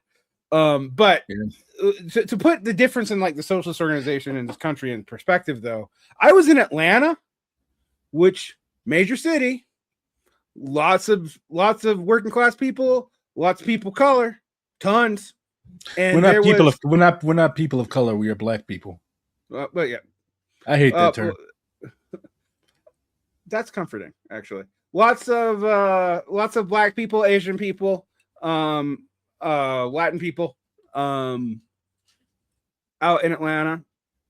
But to put the difference in like the socialist organization in this country in perspective, though, I was in Atlanta, which major city, lots of working class people, lots of people of color, tons. And we're not people of color. We are black people. But yeah, I hate that term. That's comforting, actually. Lots of black people, Asian people, Latin people, out in Atlanta,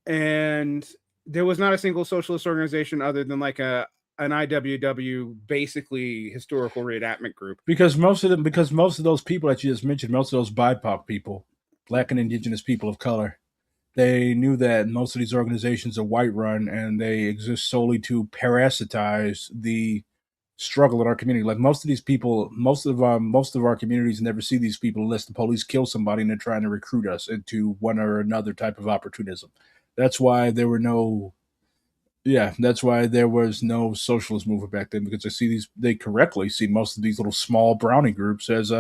and there was not a single socialist organization other than like an IWW, basically historical reenactment group. Because most of those people that you just mentioned, most of those BIPOC people, black and indigenous people of color, they knew that most of these organizations are white run and they exist solely to parasitize the struggle in our community. Like most of these people, most of our communities never see these people unless the police kill somebody and they're trying to recruit us into one or another type of opportunism. That's why there was no socialist movement back then, because they correctly see most of these little small brownie groups as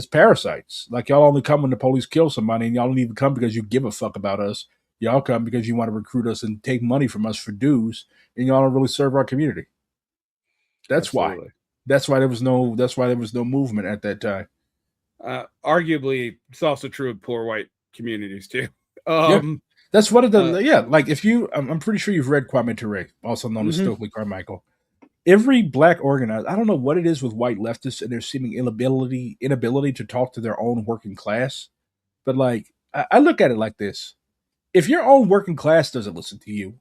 parasites. Like, y'all only come when the police kill somebody, and y'all don't even come because you give a fuck about us. Y'all come because you want to recruit us and take money from us for dues, and y'all don't really serve our community. That's Absolutely. Why. That's why there was no movement at that time. Arguably, it's also true of poor white communities too. That's one of the like if you, I'm pretty sure you've read Kwame Ture, also known as Stokely Carmichael. Every black organizer, I don't know what it is with white leftists and their seeming inability to talk to their own working class, But like, I look at it like this: if your own working class doesn't listen to you,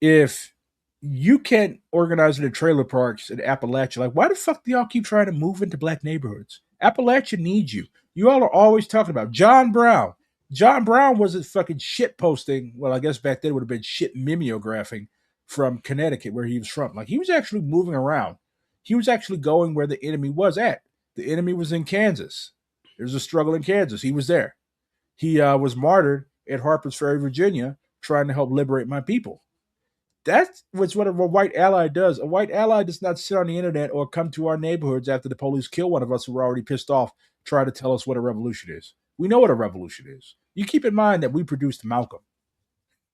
if you can't organize in the trailer parks in Appalachia, like why the fuck do y'all keep trying to move into black neighborhoods? Appalachia needs you. You all are always talking about John Brown. John Brown wasn't fucking shit posting. Well, I guess back then it would have been shit mimeographing from Connecticut, where he was from. Like he was actually moving around. He was actually going where the enemy was at. The enemy was in Kansas. There's a struggle in Kansas. He was there. He was martyred at Harper's Ferry, Virginia, trying to help liberate my people. That's what a white ally does. A white ally does not sit on the internet or come to our neighborhoods after the police kill one of us who were already pissed off, try to tell us what a revolution is. We know what a revolution is. You keep in mind that we produced Malcolm.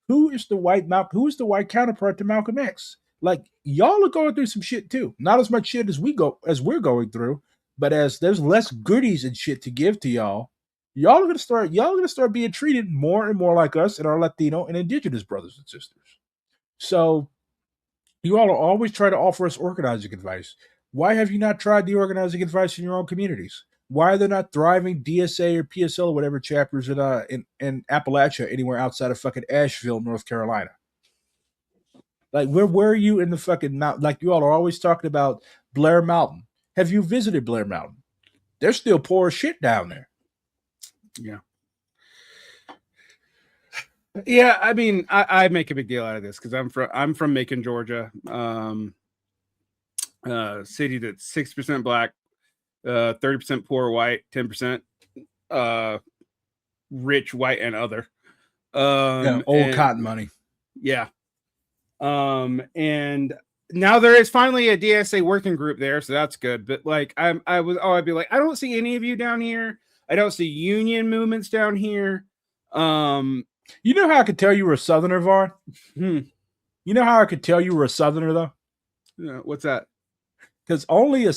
Who is the white counterpart to Malcolm X? Like y'all are going through some shit too. Not as much shit as we're going through, but as there's less goodies and shit to give to y'all, y'all are gonna start being treated more and more like us and our Latino and indigenous brothers and sisters. So you all are always trying to offer us organizing advice. Why have you not tried the organizing advice in your own communities? Why are there not thriving DSA or PSL or whatever chapters in Appalachia anywhere outside of fucking Asheville, North Carolina? Like, where were you in the fucking mountain? Like, you all are always talking about Blair Mountain. Have you visited Blair Mountain? They're still poor as shit down there. Yeah. Yeah, I mean, I make a big deal out of this because I'm from Macon, Georgia, city that's 6% black, 30% poor white, 10% rich white and other. Old cotton money. Yeah. And now there is finally a DSA working group there, so that's good. But like I'd be like, I don't see any of you down here. I don't see union movements down here. You know how I could tell you were a Southerner, Vaughn? You know how I could tell you were a Southerner, though? What's that? Because only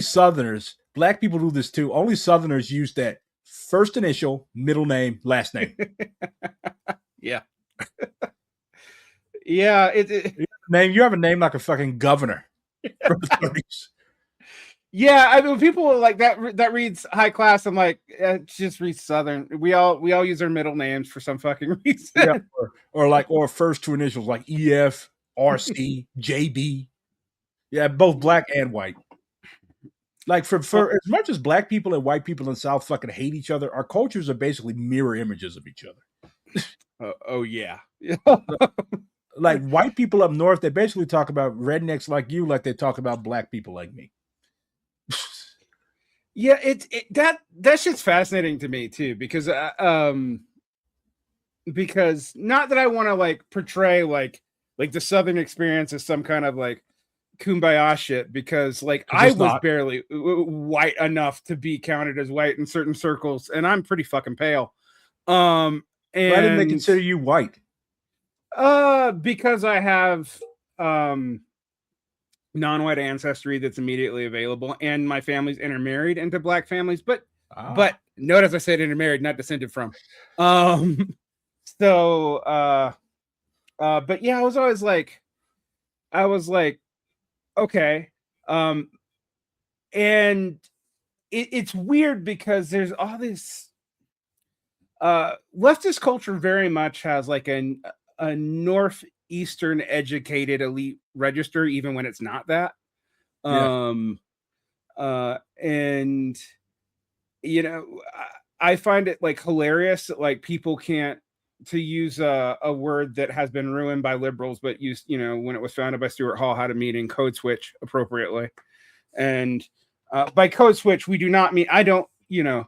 Southerners, black people do this too, only Southerners use that first initial, middle name, last name. Yeah. Yeah. You have a name like a fucking governor. Yeah, I mean, people like that reads high class. I'm like, it just reads Southern. We all use our middle names for some fucking reason. Yeah, or first two initials like EF, RC, JB. Yeah, both black and white. Like for as much as black people and white people in the South fucking hate each other, our cultures are basically mirror images of each other. Oh yeah. Like white people up north, they basically talk about rednecks like you, like they talk about black people like me. Yeah, that shit's fascinating to me too, because not that I want to like portray like the Southern experience as some kind of like kumbaya shit, because like I was barely white enough to be counted as white in certain circles, and I'm pretty fucking pale. And why didn't they consider you white? Because I have non-white ancestry that's immediately available, and my family's intermarried into black families, but notice I said intermarried, not descended from. But yeah, I was like, okay. And it's weird because there's all this leftist culture very much has like a northeastern educated elite register, even when it's not that. And you know, I find it like hilarious that like people can't, to use a word that has been ruined by liberals, but used, you know, when it was founded by Stuart Hall, how to mean code switch appropriately. And by code switch, we do not mean, I don't, you know,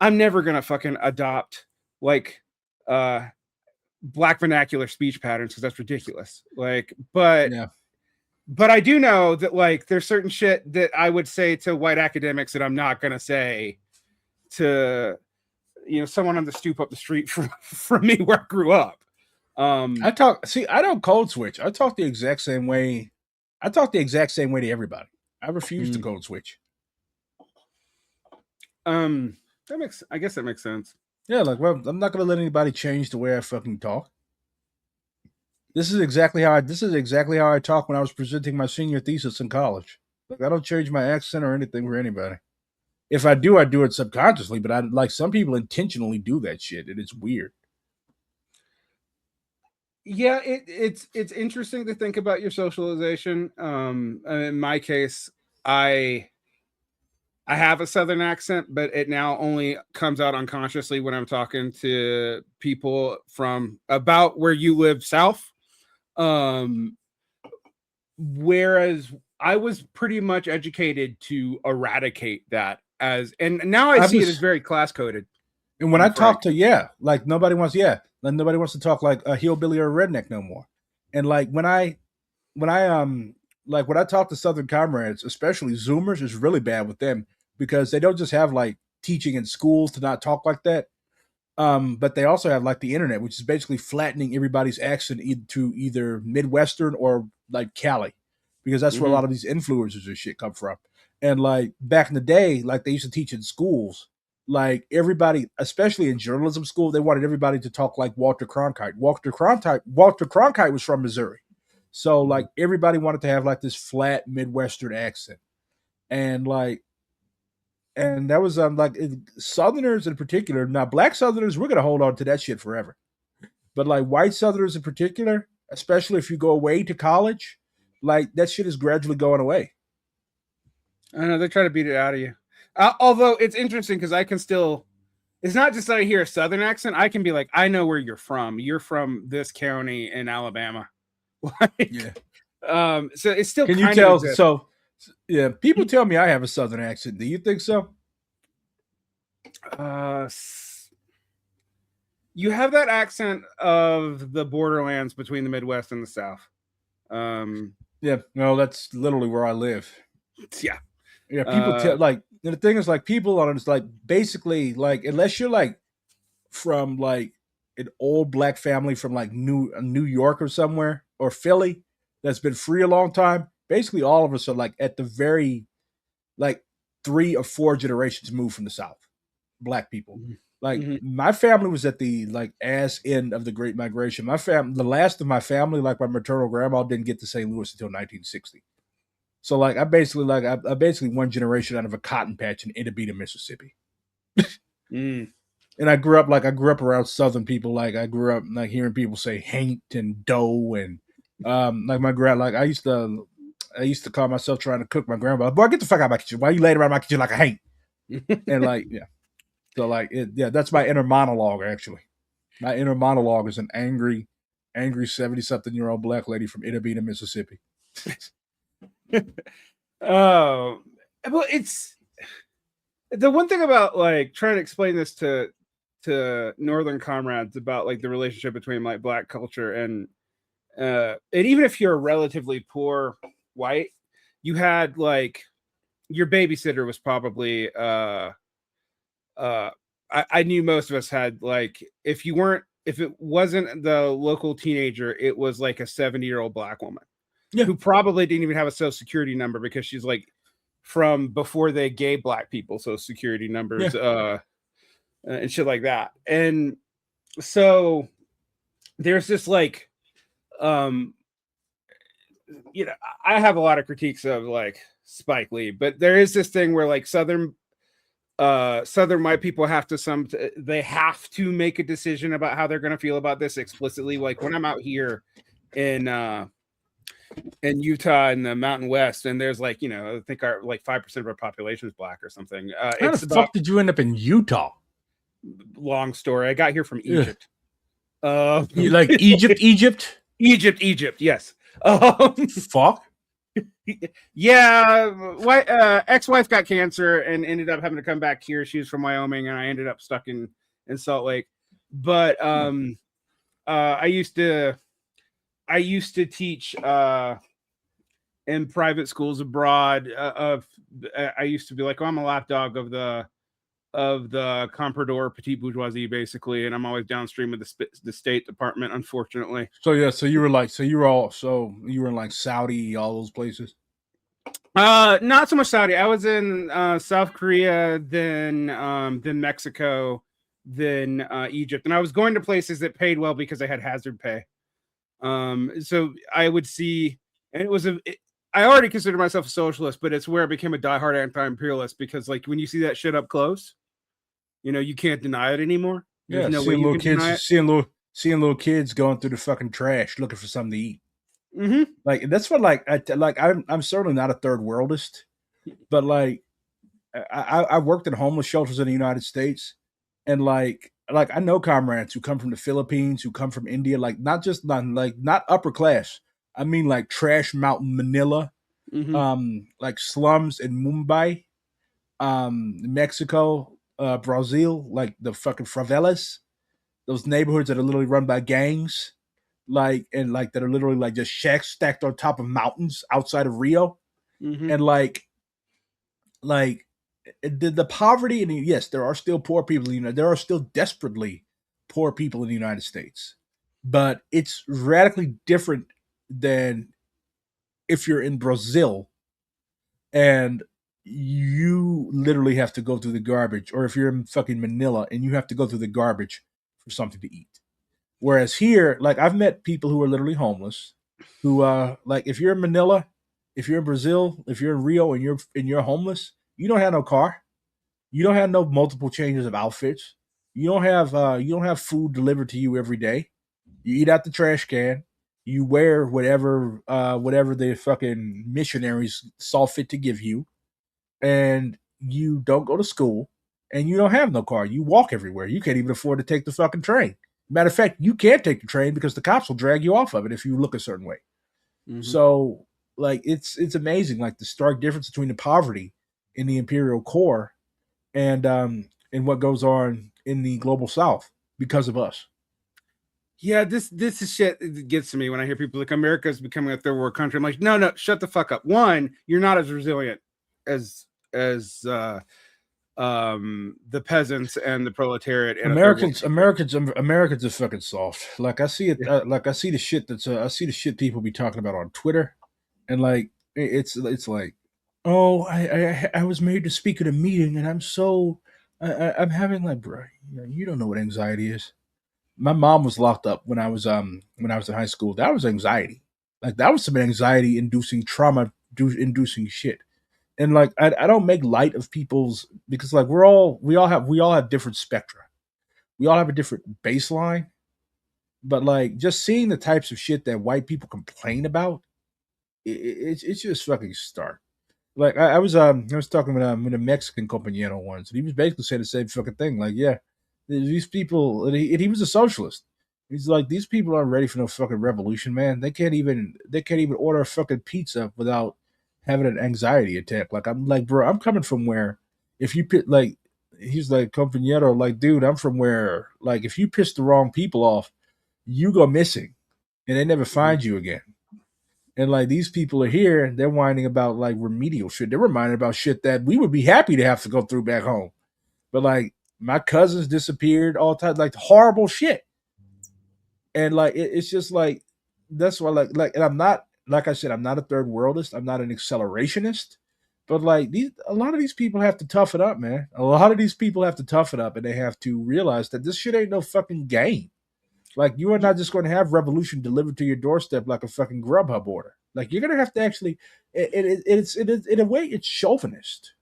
I'm never gonna fucking adopt like black vernacular speech patterns, because that's ridiculous. Like, but I do know that like there's certain shit that I would say to white academics that I'm not gonna say to, you know, someone on the stoop up the street from me where I grew up. I don't code switch. I talk the exact same way. I talk the exact same way to everybody. I refuse to code switch. I guess that makes sense. Yeah, like, well, I'm not gonna let anybody change the way I fucking talk. This is exactly how I talk when I was presenting my senior thesis in college. Like, I don't change my accent or anything for anybody. If I do it subconsciously, but I like some people intentionally do that shit, and it's weird. Yeah, it's interesting to think about your socialization. In my case, I have a Southern accent, but it now only comes out unconsciously when I'm talking to people from about where you live south. Um, Whereas I was pretty much educated to eradicate that and now I see it as very class coded. And when I talk to like nobody wants to talk like a hillbilly or a redneck no more. And like when I like when I talk to Southern comrades, especially Zoomers, it's really bad with them because they don't just have like teaching in schools to not talk like that. But they also have like the internet, which is basically flattening everybody's accent to either Midwestern or like Cali, because that's where a lot of these influencers and shit come from. And like back in the day, like they used to teach in schools, like everybody, especially in journalism school, they wanted everybody to talk like Walter Cronkite. Walter Cronkite was from Missouri, so like everybody wanted to have like this flat Midwestern accent, and like and that was like Southerners in particular. Now, black Southerners, we're gonna hold on to that shit forever. But like white Southerners in particular, especially if you go away to college, like that shit is gradually going away. I know they try to beat it out of you. Although it's interesting because I can still. It's not just that I hear a Southern accent. I can be like, I know where you're from. You're from this county in Alabama. Like, Yeah. So it's still. Can you tell? So, yeah, people tell me I have a Southern accent. Do you think so? You have that accent of the borderlands between the Midwest and the South. Yeah, no, that's literally where I live. Yeah. Yeah, people tell like the thing is like people on it's like basically like unless you're like from like an old black family from like New York or somewhere or Philly that's been free a long time, basically all of us are like at the very like 3 or 4 generations moved from the South, black people. Like my family was at the like ass end of the Great Migration. The last of my family, like my maternal grandma, didn't get to St. Louis until 1960. So like I basically one generation out of a cotton patch in Itabita, Mississippi. And I grew up around Southern people. Like I grew up like hearing people say "haint" and "dough" and like my grand like I used to call myself trying to cook my grandma. Boy, get the fuck out of my kitchen. Why are you laying around my kitchen like a haint? And like yeah, so like that's my inner monologue actually. My inner monologue is an angry 70-something-year-old black lady from Itabita, Mississippi. Oh, well, it's the one thing about like trying to explain this to Northern comrades about like the relationship between like black culture and even if you're a relatively poor white, you had like your babysitter was probably I knew most of us had like if it wasn't the local teenager, it was like a 70-year-old black woman. Yeah. Who probably didn't even have a social security number because she's like from before they gave black people social security numbers and shit like that. And so there's this like I have a lot of critiques of like Spike Lee, but there is this thing where like Southern white people have to make a decision about how they're going to feel about this explicitly. Like when I'm out here in Utah in the Mountain West, and there's like I think our like 5% of our population is black or something. How the fuck did you end up in Utah? Long story. I got here from Egypt. Like Egypt. Yes. Fuck. Yeah. Ex-wife got cancer and ended up having to come back here. She was from Wyoming, and I ended up stuck in Salt Lake. But I used to teach in private schools abroad. I used to be like, I'm a lapdog of the comprador petite bourgeoisie, basically, and I'm always downstream of the State Department, unfortunately. So you were in like Saudi, all those places. Not so much Saudi. I was in South Korea, then Mexico, then Egypt, and I was going to places that paid well because I had hazard pay. So I would see, and I already consider myself a socialist, but it's where I became a diehard anti-imperialist because, like, when you see that shit up close, you can't deny it anymore. There's Yeah, no way you can deny it. seeing little kids going through the fucking trash looking for something to eat. Mm-hmm. Like that's what I'm certainly not a third worldist, but like I worked in homeless shelters in the United States, and like I know comrades who come from the Philippines, who come from India, like not upper class. I mean like trash mountain Manila, Mm-hmm. like slums in Mumbai, Mexico, Brazil, like the fucking favelas, those neighborhoods that are literally run by gangs, and that are literally like just shacks stacked on top of mountains outside of Rio, Mm-hmm. and like the poverty, and yes, there are still poor people. There are still desperately poor people in the United States, but it's radically different than if you're in Brazil and you literally have to go through the garbage, or if you're in fucking Manila and you have to go through the garbage for something to eat. Whereas here, like I've met people who are literally homeless, who like if you're in Manila, if you're in Brazil, if you're in Rio and you're homeless, you don't have no car, you don't have no multiple changes of outfits, you don't have food delivered to you every day. You eat out the trash can. You wear whatever the fucking missionaries saw fit to give you, and you don't go to school, and you don't have no car. You walk everywhere. You can't even afford to take the fucking train. Matter of fact, you can't take the train because the cops will drag you off of it if you look a certain way. Mm-hmm. So, like, it's amazing, like the stark difference between the poverty in the imperial core and what goes on in the global south because of us. Yeah, this is shit that gets to me when I hear people like America's becoming a third world country. I'm like, no, shut the fuck up. One, you're not as resilient as the peasants and the proletariat in a third world country. Americans are fucking soft. Like I see it, Yeah. like I see the shit I see the shit people be talking about on Twitter, and like it's like, oh, I was made to speak at a meeting, and I'm having like, bro, you don't know what anxiety is. My mom was locked up when I was in high school. That was anxiety. Like that was some anxiety inducing trauma inducing shit. And like I don't make light of people's, because like we all have different spectra. We all have a different baseline. But like just seeing the types of shit that white people complain about, it's just fucking stark. Like I was talking with a Mexican compañero once, and he was basically saying the same fucking thing. Like, yeah, these people, and he was a socialist. He's like, these people aren't ready for no fucking revolution, man. They can't even order a fucking pizza without having an anxiety attack. Like I'm like, bro, I'm coming from where if you pit like he's like compañero, like, dude, I'm from where like if you piss the wrong people off, you go missing and they never Mhm. find you again. And like these people are here, they're whining about like remedial shit. They're reminded about shit that we would be happy to have to go through back home. But like my cousins disappeared all the time, like horrible shit. And like it's just like that's why and I'm not, like I said, I'm not a third worldist. I'm not an accelerationist. But like a lot of these people have to toughen up, man. A lot of these people have to toughen up, and they have to realize that this shit ain't no fucking game. Like you are not just going to have revolution delivered to your doorstep like a fucking Grubhub order. Like you're going to have to actually. It's in a way it's chauvinist.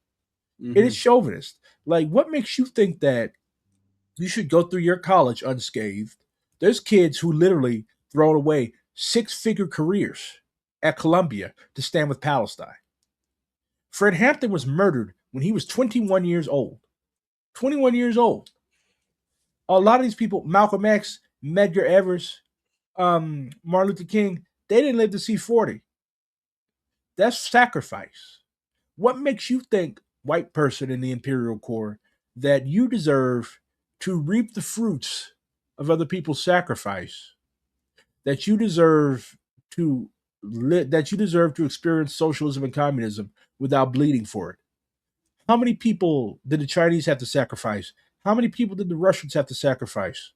It is Mhm. chauvinist. Like what makes you think that you should go through your college unscathed? There's kids who literally throw away six-figure careers at Columbia to stand with Palestine. Fred Hampton was murdered when he was 21 years old. 21 years old. A lot of these people, Malcolm X, Medgar Evers, Martin Luther King, they didn't live to see 40. That's sacrifice. What makes you think, white person in the Imperial Corps, that you deserve to reap the fruits of other people's sacrifice? That you deserve that you deserve to experience socialism and communism without bleeding for it? How many people did the Chinese have to sacrifice? How many people did the Russians have to sacrifice?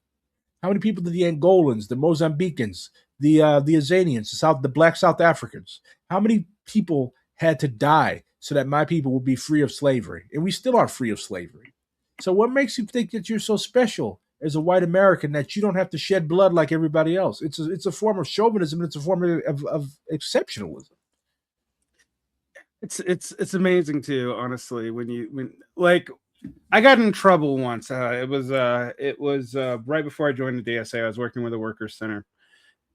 How many people did the Angolans, the Mozambicans, the Azanians, the Black South Africans? How many people had to die so that my people would be free of slavery? And we still aren't free of slavery. So what makes you think that you're so special as a white American that you don't have to shed blood like everybody else? It's a form of chauvinism. It's a form of exceptionalism. It's amazing too, honestly, when like I got in trouble once. It was right before I joined the DSA. I was working with a workers center,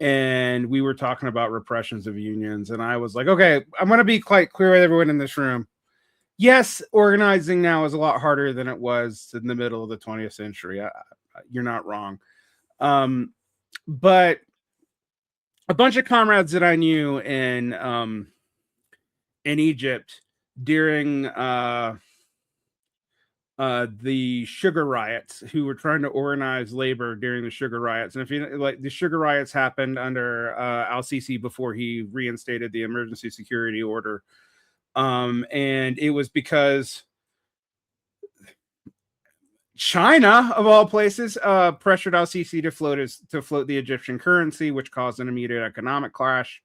and we were talking about repressions of unions, and I was like, okay, I'm going to be quite clear with everyone in this room. Yes, organizing now is a lot harder than it was in the middle of the 20th century. You're not wrong. But a bunch of comrades that I knew in Egypt during the sugar riots, who were trying to organize labor during the sugar riots. And if you like, the sugar riots happened under Al-Sisi before he reinstated the emergency security order. And it was because China, of all places, pressured Al-Sisi to float the Egyptian currency, which caused an immediate economic clash.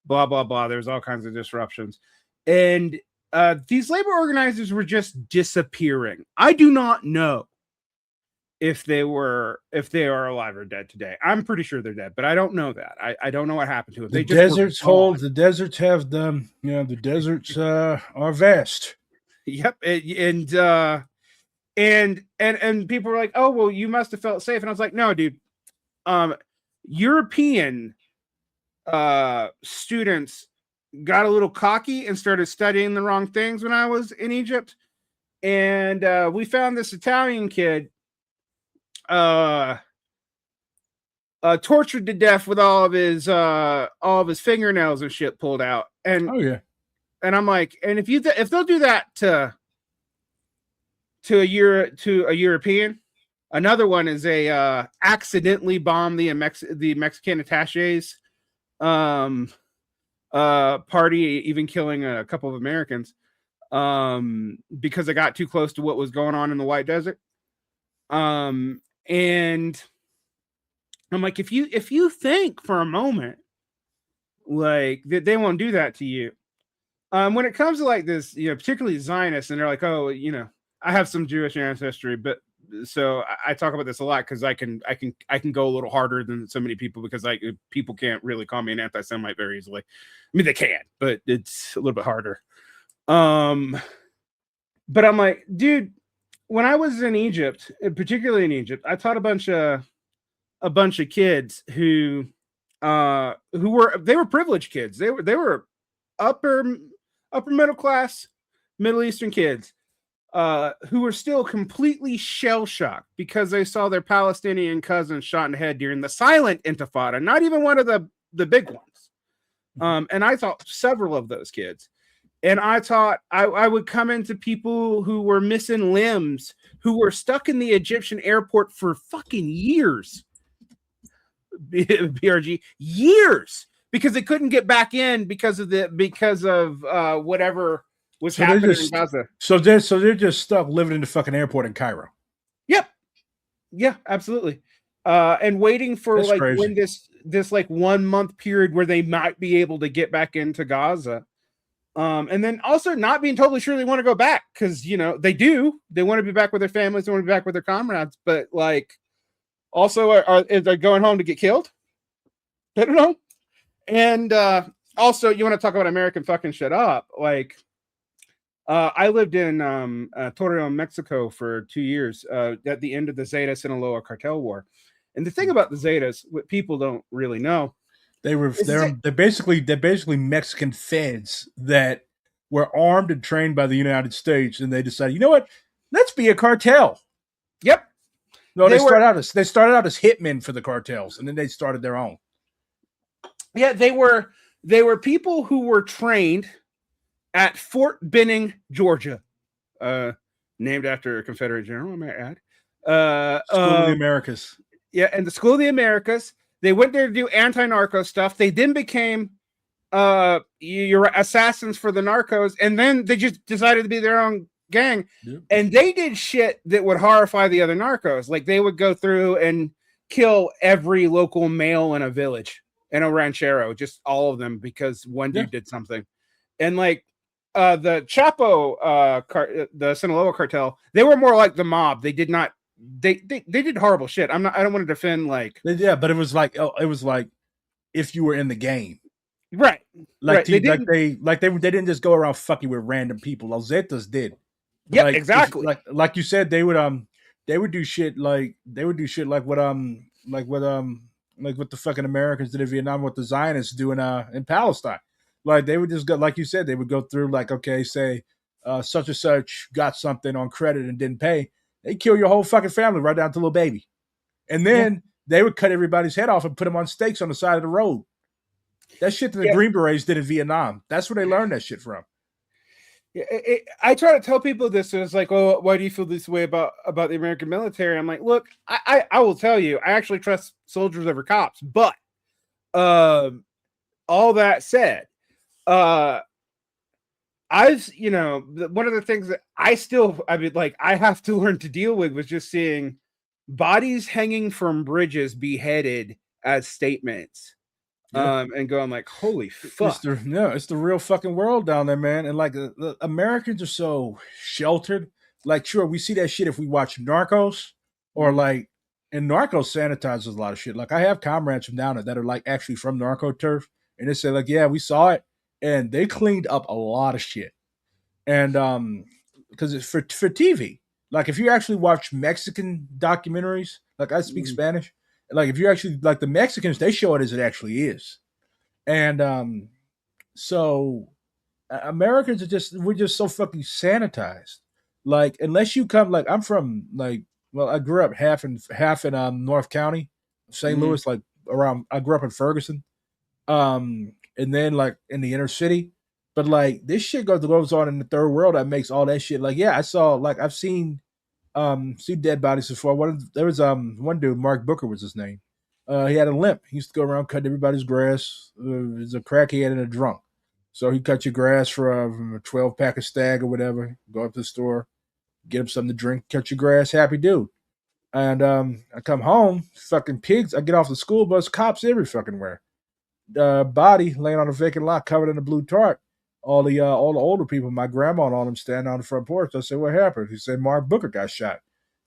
Blah blah blah. There's all kinds of disruptions, and these labor organizers were just disappearing. I do not know if they are alive or dead today. I'm pretty sure they're dead, but I don't know that. I don't know what happened to them. The deserts have them. You know, the deserts are vast. Yep, and people were like, oh well, you must have felt safe, and I was like, no, dude. European students got a little cocky and started studying the wrong things when I was in Egypt, and we found this Italian kid tortured to death with all of his fingernails and shit pulled out. And oh yeah, and I'm like, and if they'll do that to a European, another one is a accidentally bomb the Mexican attaches party, even killing a couple of Americans because they got too close to what was going on in the White Desert. And I'm like, if you think for a moment like that they won't do that to you, when it comes to like this, you know, particularly Zionists, and they're like, oh, you know, I have some Jewish ancestry, but so I talk about this a lot because I can go a little harder than so many people, because like people can't really call me an anti-Semite very easily. I mean, they can, but it's a little bit harder. But I'm like, dude, when I was in Egypt, particularly in Egypt, I taught a bunch of kids who were privileged kids. They were upper middle class Middle Eastern kids. Who were still completely shell-shocked because they saw their Palestinian cousins shot in the head during the silent intifada, not even one of the big ones. And I taught several of those kids. And I taught, I would come into people who were missing limbs, who were stuck in the Egyptian airport for fucking years. BRG, years, because they couldn't get back in because of whatever was happening in Gaza. So they're just stuck living in the fucking airport in Cairo. Yep. Yeah, absolutely. And waiting for That's like crazy. When this like 1 month period where they might be able to get back into Gaza. And then also not being totally sure they want to go back, because you know they want to be back with their families, they want to be back with their comrades, but like also are they going home to get killed? I don't know. And also you want to talk about American fucking shit up, like I lived in Torreon, Mexico for 2 years at the end of the Zeta Sinaloa cartel war. And the thing about the Zetas, what people don't really know, they're basically Mexican feds that were armed and trained by the United States, and they decided, you know what, let's be a cartel. Yep. No, they started out as hitmen for the cartels, and then they started their own. Yeah, they were people who were trained at Fort Benning, Georgia, named after a Confederate general, I might add. School of the Americas. Yeah, and the School of the Americas. They went there to do anti-narco stuff. They then became your assassins for the narcos, and then they just decided to be their own gang. Yep. And they did shit that would horrify the other narcos. Like they would go through and kill every local male in a village, in a ranchero, just all of them, because one dude did something. And like the Chapo the Sinaloa cartel, they were more like the mob. They did not they did horrible shit. I don't want to defend like but it was like if you were in the game. Right. Right. They didn't. They didn't just go around fucking with random people. Los Zetas did. Yep. Exactly. Like you said, they would do shit like what the fucking Americans did in Vietnam, what the Zionists do in Palestine. Like they would just go, like you said, they would go through like, okay, say such and such got something on credit and didn't pay. They kill your whole fucking family right down to little baby. And Yeah. then they would cut everybody's head off and put them on stakes on the side of the road. That shit that the Yeah. Green Berets did in Vietnam. That's where they learned that shit from. I try to tell people this, and it's like, well, why do you feel this way about the American military? I'm like, look, I will tell you, I actually trust soldiers over cops. But all that said, I've one of the things that I have to learn to deal with was just seeing bodies hanging from bridges beheaded as statements. Yeah. And going like, holy fuck. It's the real fucking world down there, man. And like the Americans are so sheltered. Like, sure, we see that shit if we watch Narcos or like, and Narcos sanitizes a lot of shit. Like, I have comrades from down there that are like actually from Narco turf, and they say like, yeah, we saw it, and they cleaned up a lot of shit. And because it's for TV. Like, if you actually watch Mexican documentaries, like I speak Spanish, like if you actually like the Mexicans, they show it as it actually is. And so Americans we're just so fucking sanitized. Like unless you come like I'm from like well I grew up half in North County, St. Mhm. Louis, like around I grew up in Ferguson, and then like in the inner city. But like this shit goes on in the third world that makes all that shit like yeah I saw like I've seen see dead bodies before. There was one dude, Mark Booker was his name. He had a limp. He used to go around cutting everybody's grass. He's a crackhead and a drunk. So he cut your grass for a 12 pack of Stag or whatever. Go up to the store, get him something to drink, cut your grass, happy dude. And I come home, fucking pigs. I get off the school bus, cops every fucking where. Body laying on a vacant lot covered in a blue tarp. All the older people, my grandma and all them standing on the front porch. I said, "What happened?" He said, "Mark Booker got shot.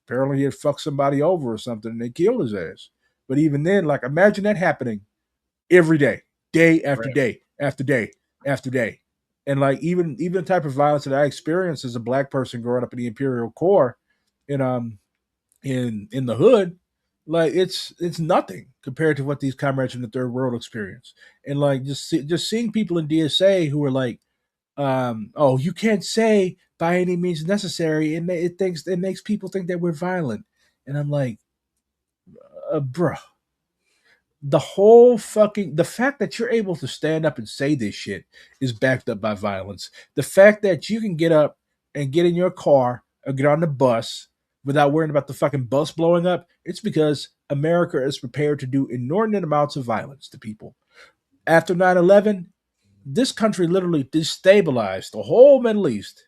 Apparently, he had fucked somebody over or something, and they killed his ass." But even then, like, imagine that happening every day after Right. day after day after day, and like even the type of violence that I experienced as a black person growing up in the Imperial Corps, in in the hood, like it's nothing compared to what these comrades from the third world experience. And like just seeing people in DSA who are like, oh, you can't say by any means necessary. It makes people think that we're violent, and I'm like, bruh, the fact that you're able to stand up and say this shit is backed up by violence. The fact that you can get up and get in your car or get on the bus without worrying about the fucking bus blowing up, it's because America is prepared to do inordinate amounts of violence to people. After 9/11, this country literally destabilized the whole Middle East.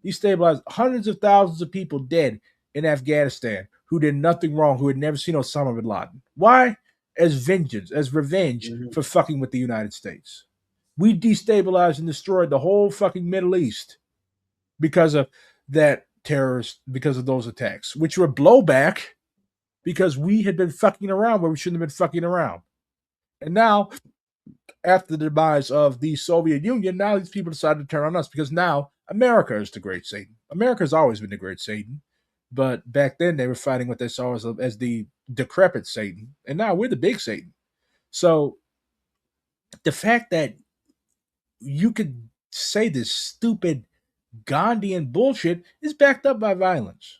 Destabilized hundreds of thousands of people dead in Afghanistan who did nothing wrong, who had never seen Osama bin Laden. Why? As vengeance, as revenge Mhm. for fucking with the United States. We destabilized and destroyed the whole fucking Middle East because of because of those attacks, which were blowback because we had been fucking around where we shouldn't have been fucking around. And now, after the demise of the Soviet Union, now these people decided to turn on us because now America is the great Satan. America's always been the great Satan. But back then they were fighting what they saw as the decrepit Satan. And now we're the big Satan. So the fact that you could say this stupid Gandhian bullshit is backed up by violence.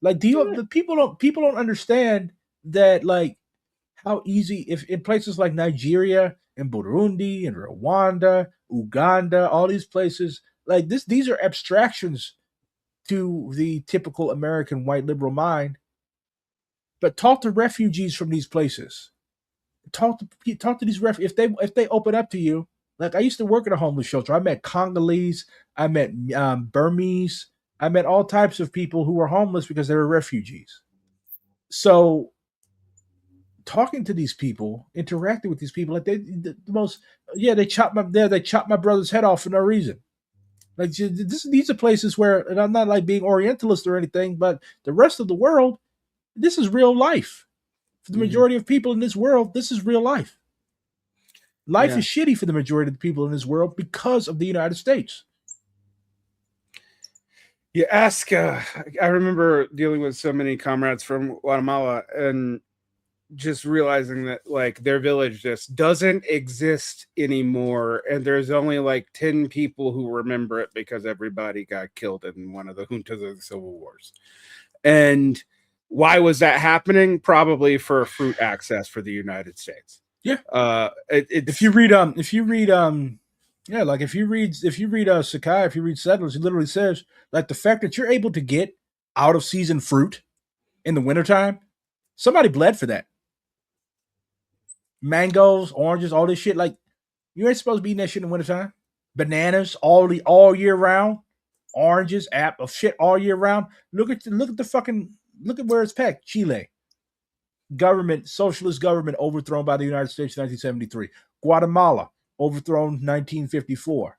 Like the people don't understand that like how easy if in places like Nigeria and Burundi and Rwanda, Uganda, all these places like these are abstractions to the typical American white liberal mind. But talk to refugees from these places. Talk to these refugees if they open up to you. Like I used to work at a homeless shelter. I met Congolese, I met Burmese, I met all types of people who were homeless because they were refugees. So talking to these people, interacting with these people, like the most they chopped my brother's head off for no reason. Like these are places where, and I'm not like being Orientalist or anything, but the rest of the world, this is real life. For the Mhm. majority of people in this world, this is real life. Life Yeah. is shitty for the majority of the people in this world because of the United States. You ask, I remember dealing with so many comrades from Guatemala and just realizing that like their village just doesn't exist anymore. And there's only like 10 people who remember it because everybody got killed in one of the juntas of the civil wars. And why was that happening? Probably for fruit access for the United States. Yeah. It's If you read Sakai, if you read Settlers, he literally says like the fact that you're able to get out of season fruit in the wintertime, somebody bled for that. Mangoes, oranges, all this shit. Like you ain't supposed to be eating that shit in the wintertime. Bananas all year round. Oranges, apple shit all year round. Look at where it's packed. Chile. Government, socialist government overthrown by the United States in 1973. Guatemala, overthrown 1954.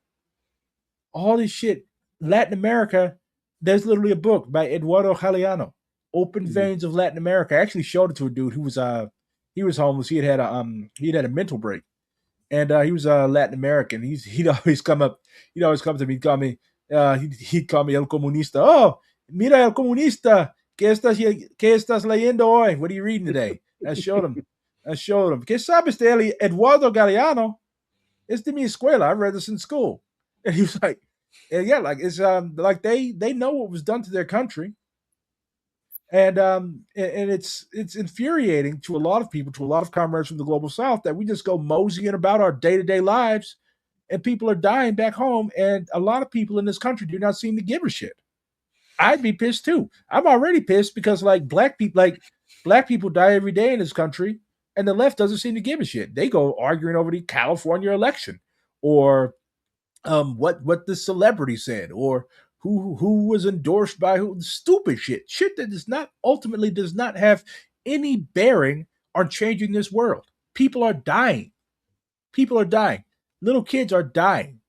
All this shit. Latin America, there's literally a book by Eduardo Galeano, Open Veins of Latin America. I actually showed it to a dude who was he was homeless. He had a mental break. And he was Latin American. He'd always come up, to me, he'd call me El Comunista. Oh, mira El Comunista, ¿qué estás leyendo hoy? What are you reading today? I showed him. ¿Qué sabes de Eduardo Galeano? It's de mi escuela. I read this in school. And he was like, and yeah, like it's like they know what was done to their country. And it's infuriating to a lot of people, to a lot of comrades from the global south, that we just go moseying about our day-to-day lives and people are dying back home, and a lot of people in this country do not seem to give a shit. I'd be pissed too. I'm already pissed because black people die every day in this country, and the left doesn't seem to give a shit. They go arguing over the California election, or what the celebrity said, or who was endorsed by who. Stupid shit that does not have any bearing on changing this world. People are dying. Little kids are dying,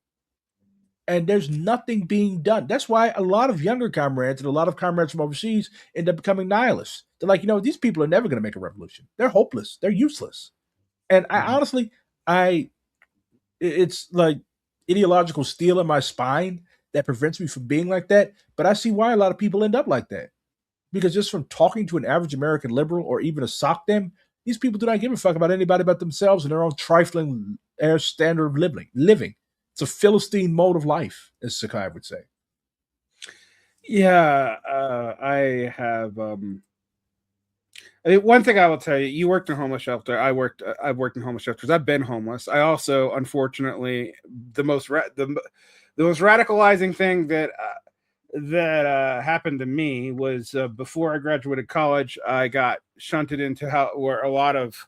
and there's nothing being done. That's why a lot of younger comrades and a lot of comrades from overseas end up becoming nihilists. They're like, these people are never going to make a revolution. They're hopeless. They're useless. And I honestly, it's like ideological steel in my spine that prevents me from being like that. But I see why a lot of people end up like that. Because just from talking to an average American liberal or even a sock them, these people do not give a fuck about anybody but themselves and their own trifling standard of living. It's a Philistine mode of life, as Sakai would say. Yeah, I have. I mean, one thing I will tell you: you worked in a homeless shelter. I've worked in homeless shelters. I've been homeless. I also, unfortunately, the most radicalizing thing that happened to me was before I graduated college. I got shunted into where a lot of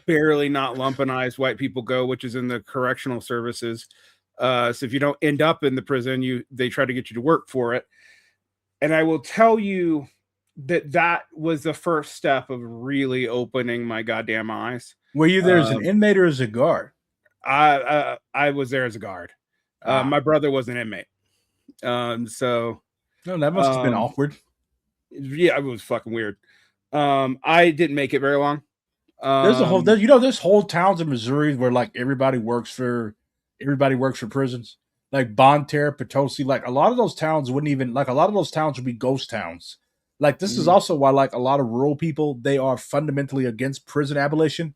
barely not lumpenized white people go, which is in the correctional services. So if you don't end up in the prison, they try to get you to work for it. And I will tell you that was the first step of really opening my goddamn eyes. Were you there as an inmate or as a guard? I was there as a guard. My brother was an inmate. So no, that must have been awkward. Yeah, it was fucking weird. I didn't make it very long. There's whole towns in Missouri where like everybody works for prisons. Like Panther, Potosi, like a lot of those towns would be ghost towns. Like this is also why like a lot of rural people, they are fundamentally against prison abolition,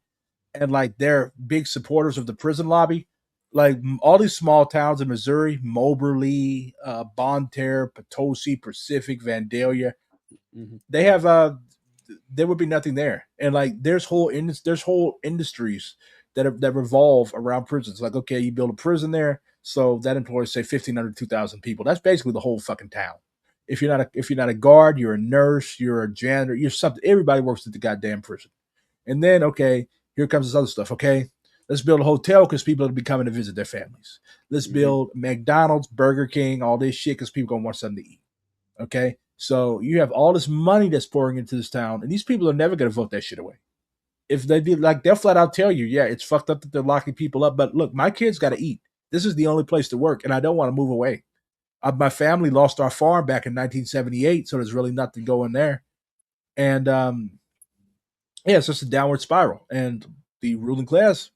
and like they're big supporters of the prison lobby. Like all these small towns in Missouri, Moberly, Bonne Potosi, Pacific, Vandalia, they have there would be nothing there, and like there's whole industries that revolve around prisons. Like okay, you build a prison there, so that employs say 1,500, 2,000 people. That's basically the whole fucking town. If you're not a guard, you're a nurse, you're a janitor, you're something. Everybody works at the goddamn prison. And then okay, here comes this other stuff. Okay, let's build a hotel because people will be coming to visit their families. Let's build McDonald's, Burger King, all this shit because people gonna want something to eat. Okay, so you have all this money that's pouring into this town, and these people are never gonna vote that shit away. If they be like, they'll flat out tell you, yeah, it's fucked up that they're locking people up, but look, my kids got to eat. This is the only place to work, and I don't want to move away. My family lost our farm back in 1978, so there's really nothing going there. And Yeah, it's just a downward spiral, and the ruling class,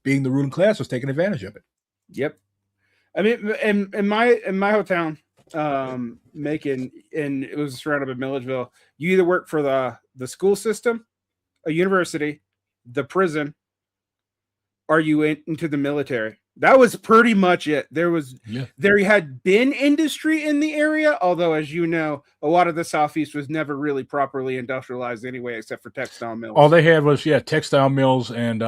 being the ruling class, was taking advantage of it. Yep. I mean, in my hometown, Macon, and it was surrounded by Milledgeville. You either work for the school system, a university, the prison, or you went into the military. That was pretty much it. There had been industry in the area, although, as you know, a lot of the Southeast was never really properly industrialized anyway, except for textile mills. All they had was textile mills and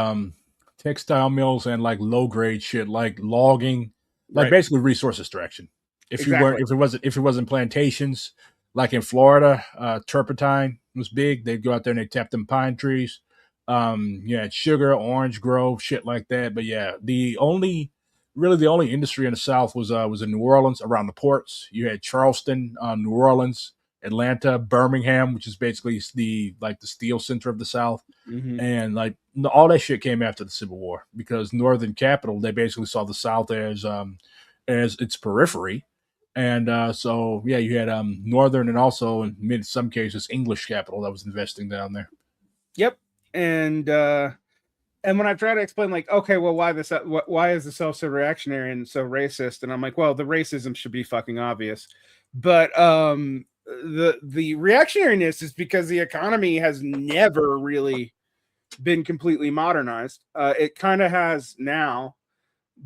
like low grade shit like logging, like Right. basically resource extraction. Exactly. If it wasn't plantations, like in Florida, turpentine was big. They'd go out there and they tap them pine trees. Sugar, orange grove, shit like that. But yeah, the only industry in the South was in New Orleans around the ports. You had Charleston, New Orleans, Atlanta, Birmingham, which is basically the steel center of the South, Mm-hmm. and like all that shit came after the Civil War because Northern capital they basically saw the South as its periphery, and so yeah, you had Northern and also in some cases English capital that was investing down there. Yep. And when I try to explain, like, okay, well, why is the South so reactionary and so racist? And I'm like, well, the racism should be fucking obvious, but the reactionariness is because the economy has never really been completely modernized. It kind of has now,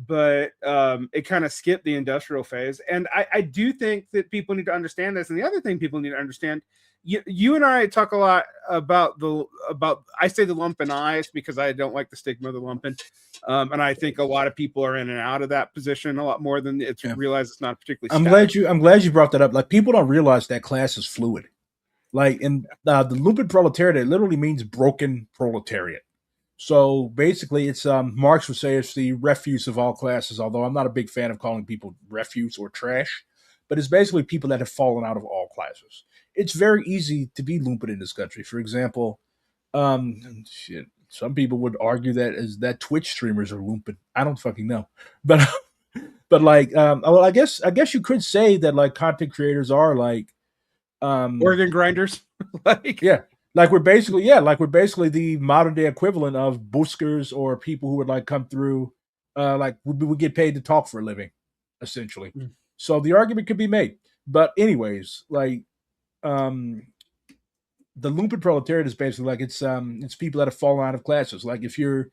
but it kind of skipped the industrial phase. And I do think that people need to understand this. And the other thing people need to understand, you and I talk a lot about I say the lumpenized because I don't like the stigma of the lumpen. And I think a lot of people are in and out of that position a lot more than it's realized it's not particularly static. I'm glad you brought that up. Like people don't realize that class is fluid. Like in the lumpen proletariat, it literally means broken proletariat. So basically, it's Marx would say it's the refuse of all classes. Although I'm not a big fan of calling people refuse or trash, but it's basically people that have fallen out of all classes. It's very easy to be lumpen in this country. For example, shit. Some people would argue that Twitch streamers are lumpen. I don't fucking know, but like, well, I guess you could say that like content creators are like Organ grinders, like like we're basically the modern day equivalent of buskers or people who would like come through like we would get paid to talk for a living essentially. So the argument could be made, but anyways, like um the lumpen proletariat is basically like it's people that have fallen out of classes. Like if you're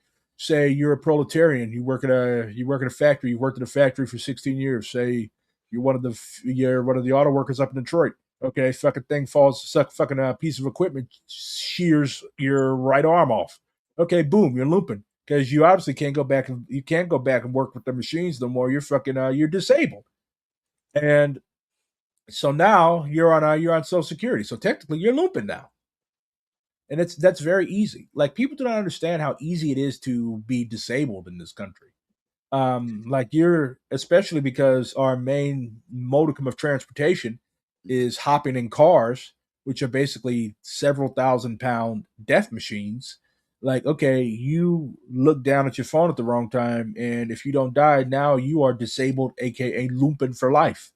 a proletarian, you work at a factory, you worked at a factory for 16 years. Say you're one of the auto workers up in Detroit. Okay, fucking thing falls, fucking a piece of equipment shears your right arm off. Okay, boom, you're lumpen because you obviously can't go back and work with the machines no more. You're fucking you're disabled, and so now you're on Social Security. So technically, you're lumpen now, and that's very easy. Like people do not understand how easy it is to be disabled in this country. Like you're especially because our main modicum of transportation is hopping in cars, which are basically several £1,000 death machines. Like, okay, you look down at your phone at the wrong time, and if you don't die, now you are disabled, aka lumpen for life.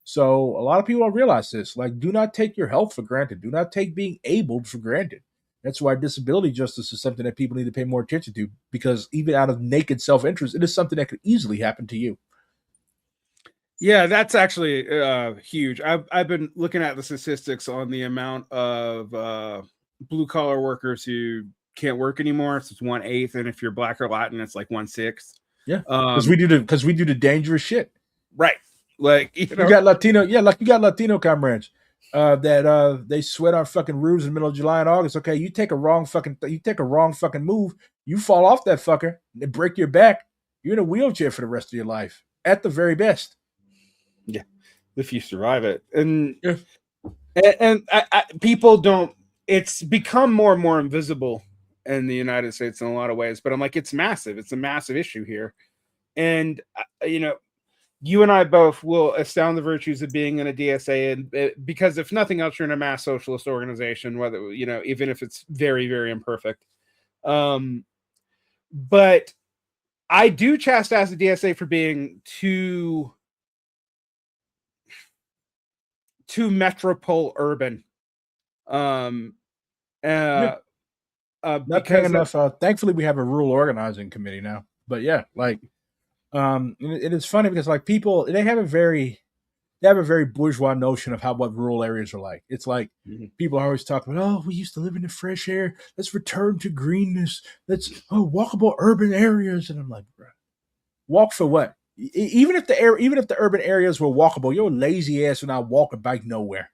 So a lot of people don't realize this. Like, do not take your health for granted. Do not take being abled for granted. That's why disability justice is something that people need to pay more attention to, because even out of naked self-interest, it is something that could easily happen to you. Yeah, that's actually huge. I've been looking at the statistics on the amount of blue collar workers who can't work anymore. So it's 1/8, and if you're Black or Latin, it's like 1/6. Yeah, because we do the dangerous shit. Right. Like you got Latino, like you got Latino comrades that they sweat on fucking roofs in the middle of July and August. Okay, you take a wrong fucking move, you fall off that fucker, and break your back. You're in a wheelchair for the rest of your life, at the very best. Yeah, if you survive it, and yeah. people don't. It's become more and more invisible in the United States in a lot of ways. But I'm like, it's massive. It's a massive issue here, and you and I both will astound the virtues of being in a DSA, and because if nothing else, you're in a mass socialist organization, whether even if it's very, very imperfect. But I do chastise the DSA for being too metropole urban. Yeah. Not paying because enough. Thankfully, we have a rural organizing committee now. But yeah, like, it is funny because like people, they have a very bourgeois notion of how what rural areas are like. It's like people are always talking about, oh, we used to live in the fresh air. Let's return to greenness. Let's walkable urban areas. And I'm like, bro, walk for what? Even if the urban areas were walkable, your lazy ass would not walk a bike nowhere.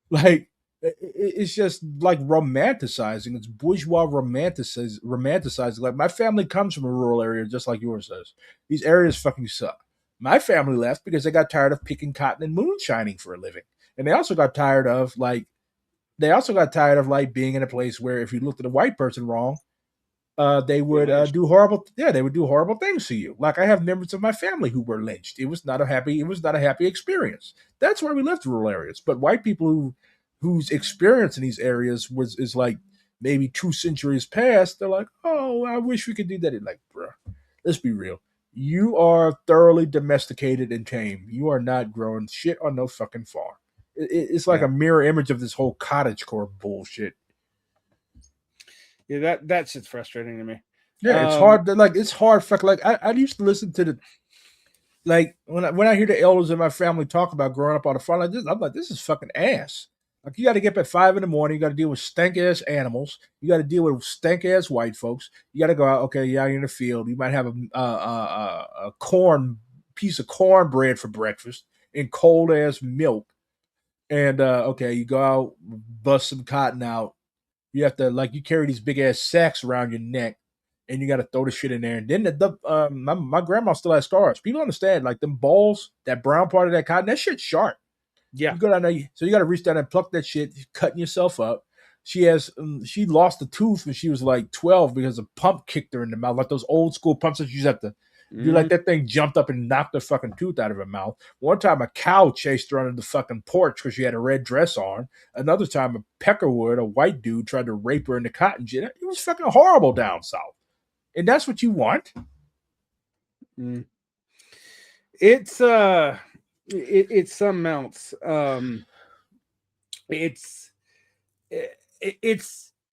Like it's just like romanticizing. It's bourgeois romanticizing. Like my family comes from a rural area, just like yours does. These areas fucking suck. My family left because they got tired of picking cotton and moonshining for a living, and they also got tired of like being in a place where if you looked at a white person wrong, they would do horrible. Yeah, they would do horrible things to you. Like I have members of my family who were lynched. It was not a happy experience. That's why we left rural areas. But white people whose experience in these areas is like maybe 2 centuries past, they're like, oh, I wish we could do that. Like, bro, let's be real. You are thoroughly domesticated and tame. You are not growing shit on no fucking farm. It's like a mirror image of this whole cottagecore bullshit. Yeah, that shit's frustrating to me. Yeah, it's hard. It's hard. Fuck. Like I used to listen to the like when I hear the elders in my family talk about growing up on the farm like this. I'm like, this is fucking ass. Like you got to get up at 5 in the morning. You got to deal with stank ass animals. You got to deal with stank ass white folks. You got to go out. Okay, you're out in the field. You might have a corn piece of cornbread for breakfast and cold ass milk. And okay, you go out, bust some cotton out. You have to you carry these big ass sacks around your neck, and you got to throw the shit in there. And then my grandma still has scars. People understand like them balls, that brown part of that cotton, that shit's sharp. Yeah. You go down there, so you got to reach down and pluck that shit, cutting yourself up. She lost a tooth when she was like 12 because a pump kicked her in the mouth, like those old school pumps that you just have to do. Like that thing jumped up and knocked the fucking tooth out of her mouth. One time a cow chased her under the fucking porch because she had a red dress on. Another time a peckerwood, a white dude, tried to rape her in the cotton gin. It was fucking horrible down south. And that's what you want? It's it's something else.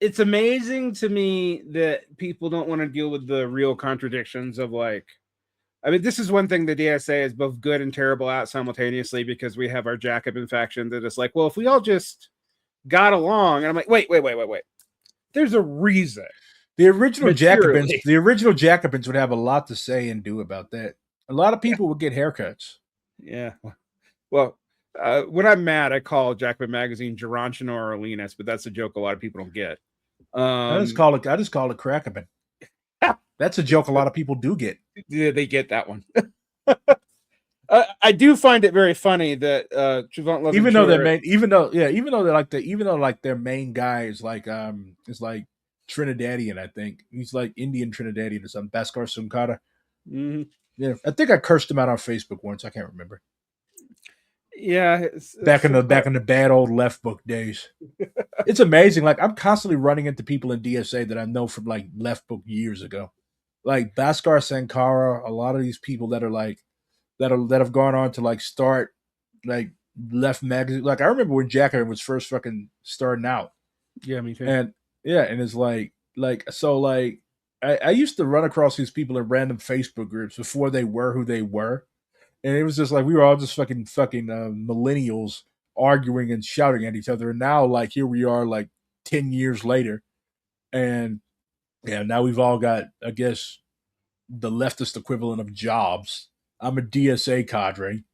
It's amazing to me that people don't want to deal with the real contradictions of like, I mean, this is one thing the DSA is both good and terrible at simultaneously because we have our Jacobin faction that is like, well, if we all just got along, and I'm like, wait. There's a reason. The original Jacobins would have a lot to say and do about that. A lot of people would get haircuts. Yeah. Well, when I'm mad, I call Jacobin magazine Gerontion or Orleans, but that's a joke a lot of people don't get. I just call it Crackabin. That's a joke a lot of people do get. Yeah, they get that one. I do find it very funny that Trevant even though their main guy is like Trinidadian, I think he's like Indian Trinidadian or something. Bhaskar Sunkara. Mm-hmm. Yeah, I think I cursed him out on Facebook once. I can't remember. Yeah, back in the bad old left book days. It's amazing. Like I'm constantly running into people in DSA that I know from like left book years ago, like Bhaskar Sankara. A lot of these people that have gone on to like start like left magazine. Like I remember when Jacobin was first fucking starting out. Yeah, me too. And yeah, and it's like I used to run across these people in random Facebook groups before they were who they were. And it was just like we were all just fucking millennials arguing and shouting at each other. And now, like, here we are, like 10 years later, and yeah, now we've all got, I guess, the leftist equivalent of jobs. I'm a DSA cadre,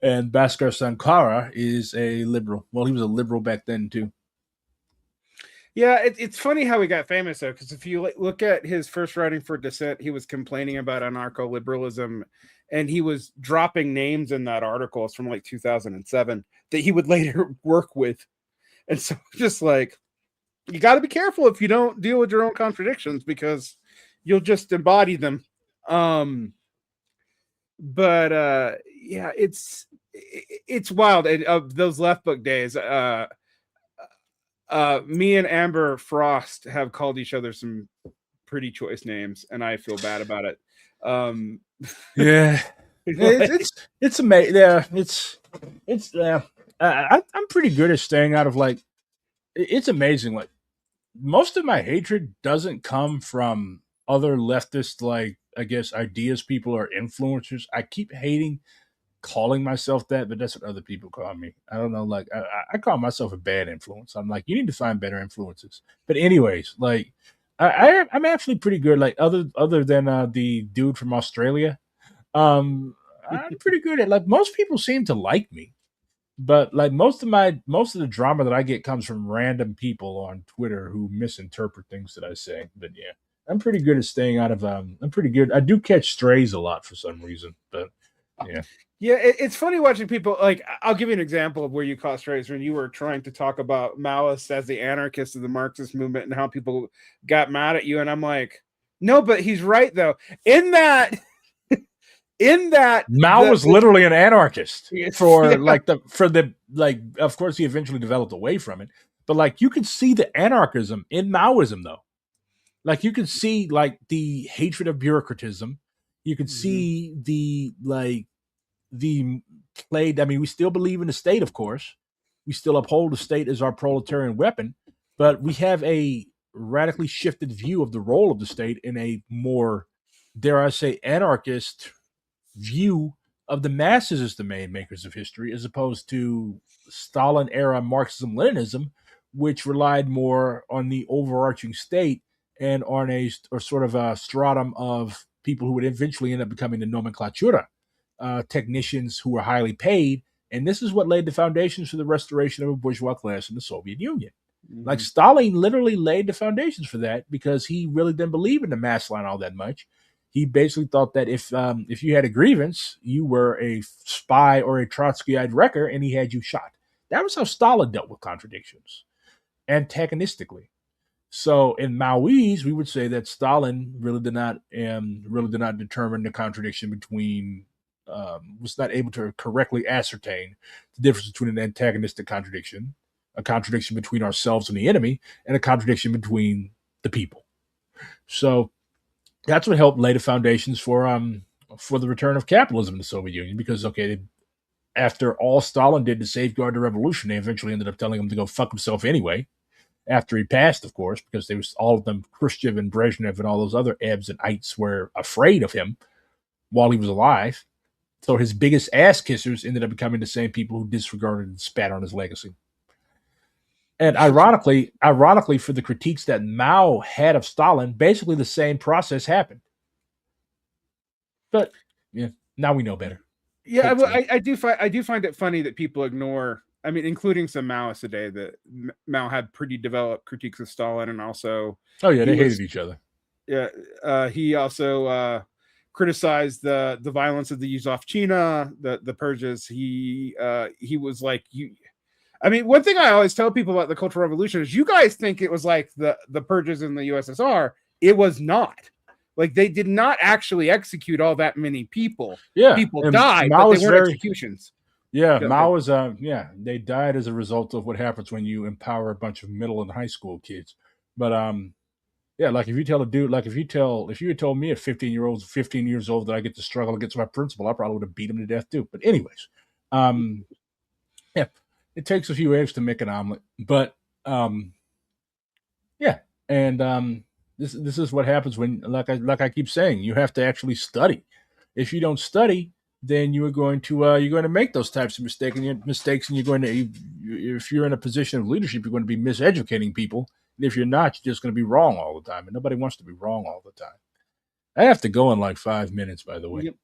and Bhaskar Sankara is a liberal. Well, he was a liberal back then too. Yeah, it's funny how he got famous though, because if you look at his first writing for Dissent, he was complaining about anarcho-liberalism. And he was dropping names in that article. It's from like 2007 that he would later work with. And so just like, you got to be careful if you don't deal with your own contradictions because you'll just embody them. But yeah, it's wild. And of those left book days, me and Amber Frost have called each other some pretty choice names, and I feel bad about it. Yeah, it's amazing. Yeah, I'm pretty good at staying out of like. It's amazing. Like most of my hatred doesn't come from other leftist, like, I guess, ideas people or influencers. I keep hating calling myself that, but that's what other people call me. I don't know. Like, I call myself a bad influence. I'm like, you need to find better influences. But anyways, like, I'm actually pretty good. Like, other than the dude from Australia, um, I'm pretty good at, like, most people seem to like me. But like most of the drama that I get comes from random people on Twitter who misinterpret things that I say. But yeah, I'm pretty good at staying out of. I'm pretty good. I do catch strays a lot for some reason, but yeah. Yeah, it's funny watching people. Like, I'll give you an example of where you caught strays when you were trying to talk about Maoists as the anarchists of the Marxist movement and how people got mad at you. And I'm like, no, but he's right though. In that, Mao was literally an anarchist for yeah. like. Of course, he eventually developed away from it, but like you could see the anarchism in Maoism, though. Like you could see like the hatred of bureaucratism. You could Mhm. see the played. I mean, we still believe in the state, of course. We still uphold the state as our proletarian weapon, but we have a radically shifted view of the role of the state in a more, dare I say, anarchist view of the masses as the main makers of history, as opposed to Stalin era Marxism-Leninism, which relied more on the overarching state and on a or sort of a stratum of people who would eventually end up becoming the nomenclatura, technicians who were highly paid. And this is what laid the foundations for the restoration of a bourgeois class in the Soviet Union. Like Mhm. Stalin literally laid the foundations for that because he really didn't believe in the mass line all that much. He basically thought that if you had a grievance, you were a spy or a Trotskyite wrecker, and he had you shot. That was how Stalin dealt with contradictions, antagonistically. So in Maoist, we would say that Stalin really did not determine the contradiction between was not able to correctly ascertain the difference between an antagonistic contradiction, a contradiction between ourselves and the enemy, and a contradiction between the people. So that's what helped lay the foundations for the return of capitalism in the Soviet Union. Because okay, after all Stalin did to safeguard the revolution, they eventually ended up telling him to go fuck himself anyway after he passed, of course, because they was all of them, Khrushchev and Brezhnev and all those other Ebs and Ites were afraid of him while he was alive. So his biggest ass kissers ended up becoming the same people who disregarded and spat on his legacy. And ironically, for the critiques that Mao had of Stalin, basically the same process happened. But yeah, now we know better. Yeah, Hopefully. I do find it funny that people ignore. I mean, including some Maoists today, that Mao had pretty developed critiques of Stalin, and also Oh yeah, he they hated was each other. yeah he also criticized the violence of the Yuzovchina, the purges. He was like you. I mean, one thing I always tell people about the Cultural Revolution is you guys think it was like the purges in the USSR. It was not. Like they did not actually execute all that many people. Yeah, People and died, but Mao they is weren't very executions. yeah. Go ahead. Mao is yeah. They died as a result of what happens when you empower a bunch of middle and high school kids. But yeah, like if you tell a dude, like if you had told me at 15 years old that I get to struggle against my principal, I probably would have beat him to death too. But anyways, um, yeah, it takes a few eggs to make an omelet, but um, yeah, and this is what happens when, like I keep saying, you have to actually study. If you don't study, then you're going to make those types of mistakes, and you're going to, if you're in a position of leadership, you're going to be miseducating people. And if you're not, you're just going to be wrong all the time, and nobody wants to be wrong all the time. I have to go in like 5 minutes, by the way. Yep,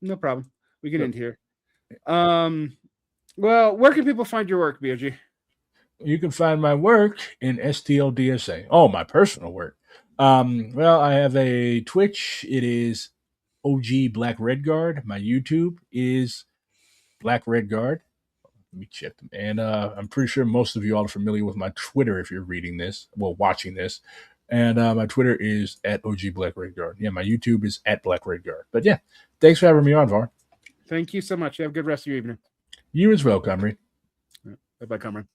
no problem. We get So into here. Um, well, where can people find your work, BOG? you can find my work in STLDSA. Oh, my personal work. Well, I have a Twitch. It is OG Black Red Guard. My YouTube is Black Red Guard. Let me check them. And I'm pretty sure most of you all are familiar with my Twitter if you're reading this, well, watching this. And my Twitter is at OG Black Red Guard. Yeah, my YouTube is at Black Red Guard. But yeah, thanks for having me on, Var. Thank you so much. Have a good rest of your evening. You as well, comrade. Bye bye, Cameron.